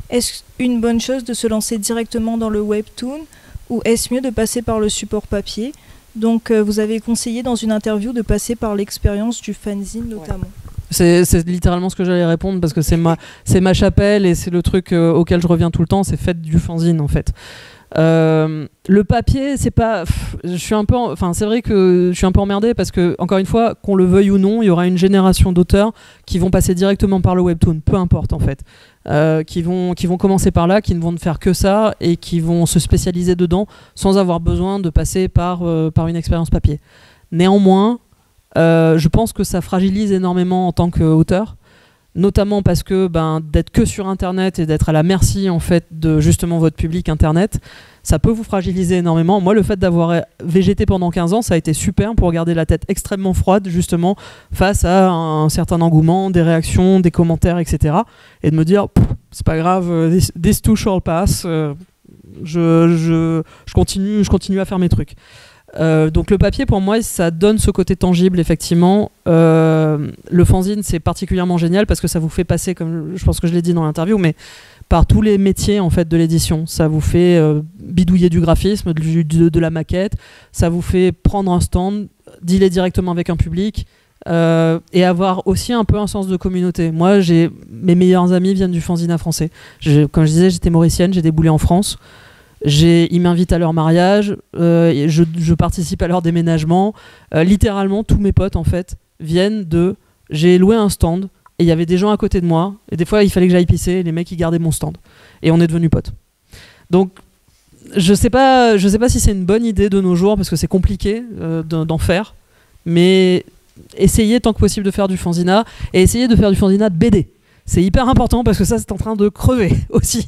Est-ce une bonne chose de se lancer directement dans le webtoon ou est-ce mieux de passer par le support papier? Donc vous avez conseillé dans une interview de passer par l'expérience du fanzine notamment. C'est littéralement ce que j'allais répondre parce que c'est ma chapelle et c'est le truc auquel je reviens tout le temps, c'est faites du fanzine en fait. Le papier, c'est pas. C'est vrai que je suis un peu emmerdé parce que, encore une fois, qu'on le veuille ou non, il y aura une génération d'auteurs qui vont passer directement par le webtoon, peu importe en fait. Qui vont commencer par là, qui ne vont faire que ça et qui vont se spécialiser dedans sans avoir besoin de passer par une expérience papier. Néanmoins, je pense que ça fragilise énormément en tant qu'auteur. Notamment parce que d'être que sur internet et d'être à la merci en fait de justement votre public internet, ça peut vous fragiliser énormément. Moi, le fait d'avoir végété pendant 15 ans, ça a été super pour garder la tête extrêmement froide justement face à un certain engouement, des réactions, des commentaires, etc. Et de me dire c'est pas grave, this too shall pass, je continue à faire mes trucs. Donc le papier pour moi ça donne ce côté tangible effectivement. Le fanzine c'est particulièrement génial parce que ça vous fait passer, comme je pense que je l'ai dit dans l'interview, mais par tous les métiers en fait de l'édition. Ça vous fait bidouiller du graphisme, de la maquette, ça vous fait prendre un stand, dealer directement avec un public et avoir aussi un peu un sens de communauté. Moi mes meilleurs amis viennent du fanzine français. Comme je disais, j'étais mauricienne, j'ai déboulé en France. Ils m'invitent à leur mariage, je participe à leur déménagement. Littéralement, tous mes potes en fait viennent de. J'ai loué un stand et il y avait des gens à côté de moi et des fois il fallait que j'aille pisser. Et les mecs ils gardaient mon stand et on est devenus potes. Donc je sais pas si c'est une bonne idée de nos jours parce que c'est compliqué d'en faire, mais essayez tant que possible de faire du fanzina et essayez de faire du fanzina de BD. C'est hyper important parce que ça c'est en train de crever aussi.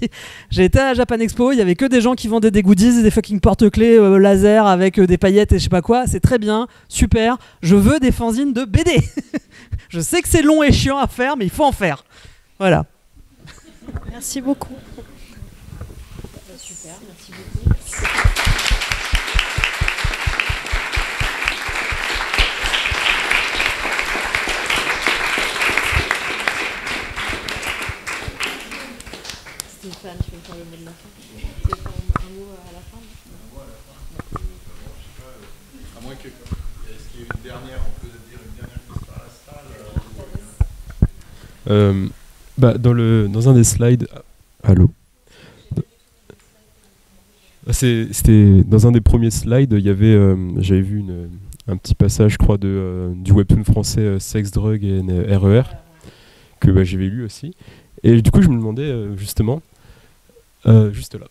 J'ai été à Japan Expo, il y avait que des gens qui vendaient des goodies et des fucking porte-clés laser avec des paillettes et je sais pas quoi. C'est très bien, super. Je veux des fanzines de BD. Je sais que c'est long et chiant à faire, mais il faut en faire. Voilà. Merci beaucoup. Super, merci beaucoup. Stéphane, tu veux faire le mot de la fin? Tu veux faire un mot à la fin? À moins que. Est-ce qu'il y a une dernière, on peut dire une dernière histoire à la salle Dans un des slides. Allô? C'était dans un des premiers slides, il y avait, j'avais vu un petit passage, je crois, du webtoon français Sex, Drug et RER, que j'avais lu aussi. Et du coup, je me demandais justement, juste là,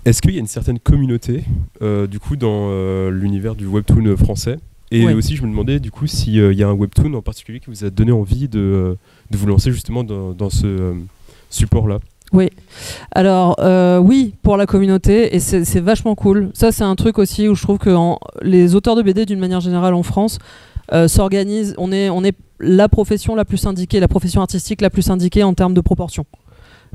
est-ce qu'il y a une certaine communauté du coup dans l'univers du webtoon français? Et ouais. Aussi, je me demandais du coup s'il y a un webtoon en particulier qui vous a donné envie de vous lancer justement dans ce support-là. Oui, alors oui, pour la communauté, et c'est vachement cool. Ça, c'est un truc aussi où je trouve que les auteurs de BD, d'une manière générale en France, s'organisent. On est la profession la plus syndiquée, la profession artistique la plus syndiquée en termes de proportion.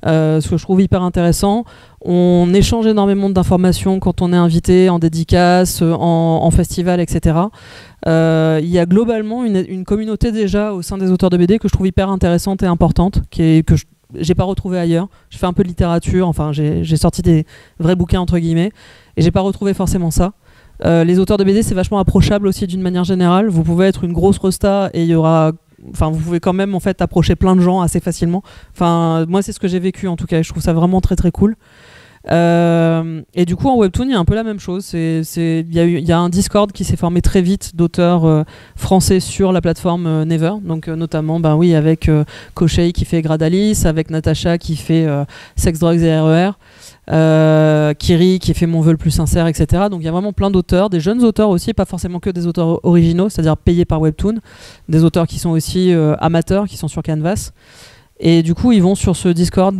Ce que je trouve hyper intéressant. On échange énormément d'informations quand on est invité en dédicace, en festival, etc. Il y a globalement une communauté déjà au sein des auteurs de BD que je trouve hyper intéressante et importante, que j'ai pas retrouvé ailleurs. Je fais un peu de littérature, enfin j'ai sorti des vrais bouquins entre guillemets, et j'ai pas retrouvé forcément ça. Les auteurs de BD, c'est vachement approchable aussi d'une manière générale. Vous pouvez être une grosse resta et il y aura, enfin vous pouvez quand même en fait approcher plein de gens assez facilement. Enfin moi c'est ce que j'ai vécu en tout cas. Je trouve ça vraiment très très cool. Et du coup en webtoon il y a un peu la même chose. Il y a un Discord qui s'est formé très vite d'auteurs français sur la plateforme Never. Donc notamment oui avec Kochei qui fait Gradalis, avec Natacha qui fait Sex, Drugs et RER. Kiri qui fait Mon vœu le plus sincère, etc. Donc il y a vraiment plein d'auteurs, des jeunes auteurs aussi, pas forcément que des auteurs originaux, c'est-à-dire payés par Webtoon, des auteurs qui sont aussi amateurs, qui sont sur Canvas. Et du coup, ils vont sur ce Discord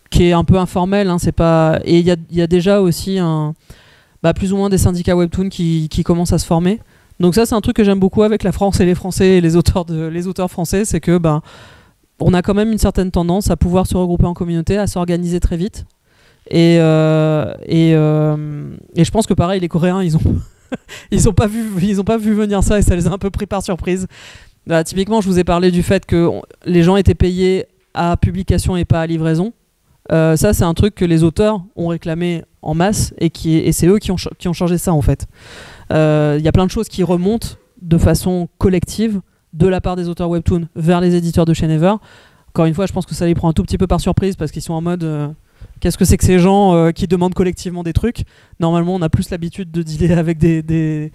qui est un peu informel. Hein, c'est pas... Et il y a déjà aussi plus ou moins des syndicats webtoon qui commencent à se former. Donc ça, c'est un truc que j'aime beaucoup avec la France et les Français et les auteurs français, c'est que on a quand même une certaine tendance à pouvoir se regrouper en communauté, à s'organiser très vite. Et je pense que pareil, les Coréens, ils ont pas vu venir ça et ça les a un peu pris par surprise. Typiquement, je vous ai parlé du fait que les gens étaient payés à publication et pas à livraison. Ça, c'est un truc que les auteurs ont réclamé en masse et c'est eux qui ont changé ça en fait. Il y a plein de choses qui remontent de façon collective de la part des auteurs webtoon vers les éditeurs de chez Never. Encore une fois, je pense que ça les prend un tout petit peu par surprise parce qu'ils sont en mode qu'est-ce que c'est que ces gens qui demandent collectivement des trucs. Normalement, on a plus l'habitude de dealer avec des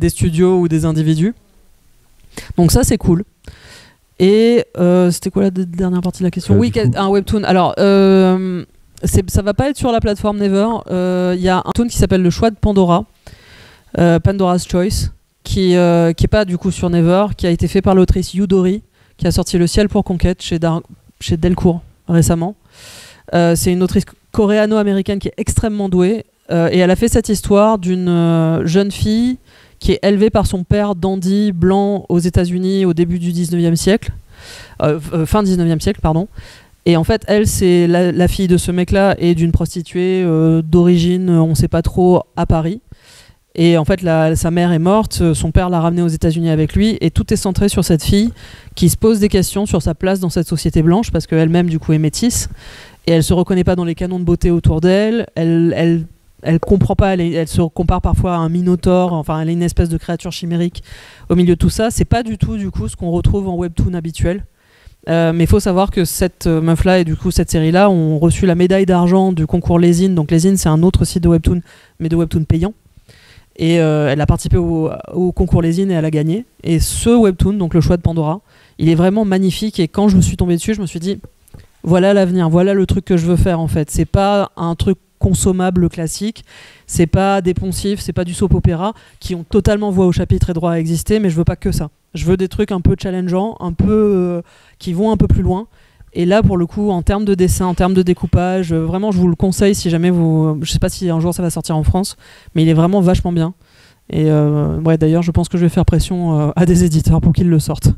studios ou des individus. Donc ça, c'est cool. Et c'était quoi la dernière partie de la question? Oui, un webtoon. Alors, ça va pas être sur la plateforme Never. Il y a un webtoon qui s'appelle Le Choix de Pandora, Pandora's Choice, qui est pas du coup sur Never, qui a été fait par l'autrice Yudori, qui a sorti Le Ciel pour Conquête chez Delcourt récemment. C'est une autrice coréano-américaine qui est extrêmement douée et elle a fait cette histoire d'une jeune fille qui est élevée par son père dandy blanc aux États-Unis au début du 19e siècle, fin 19e siècle, pardon. Et en fait, elle, c'est la fille de ce mec-là et d'une prostituée d'origine, on ne sait pas trop, à Paris. Et en fait, sa mère est morte, son père l'a ramenée aux États-Unis avec lui, et tout est centré sur cette fille qui se pose des questions sur sa place dans cette société blanche, parce qu'elle-même, du coup, est métisse, et elle se reconnaît pas dans les canons de beauté autour d'elle, elle comprend pas, elle se compare parfois à un minotaure, enfin, elle est une espèce de créature chimérique au milieu de tout ça. C'est pas du tout, du coup, ce qu'on retrouve en webtoon habituel. Mais il faut savoir que cette meuf-là et du coup cette série-là ont reçu la médaille d'argent du concours Lezine. Donc Lezine, c'est un autre site de webtoon, mais de webtoon payant. Et elle a participé au concours Lezine et elle a gagné. Et ce webtoon, donc Le Choix de Pandora, il est vraiment magnifique. Et quand je me suis tombée dessus, je me suis dit, voilà l'avenir, voilà le truc que je veux faire en fait. C'est pas un truc consommable classique, c'est pas des poncifs, c'est pas du soap opéra qui ont totalement voix au chapitre et droit à exister, mais je veux pas que ça. Je veux des trucs un peu challengeants, un peu qui vont un peu plus loin. Et là, pour le coup, en termes de dessin, en termes de découpage, vraiment, je vous le conseille si jamais vous... Je sais pas si un jour ça va sortir en France, mais il est vraiment vachement bien. Et ouais, d'ailleurs, je pense que je vais faire pression à des éditeurs pour qu'ils le sortent.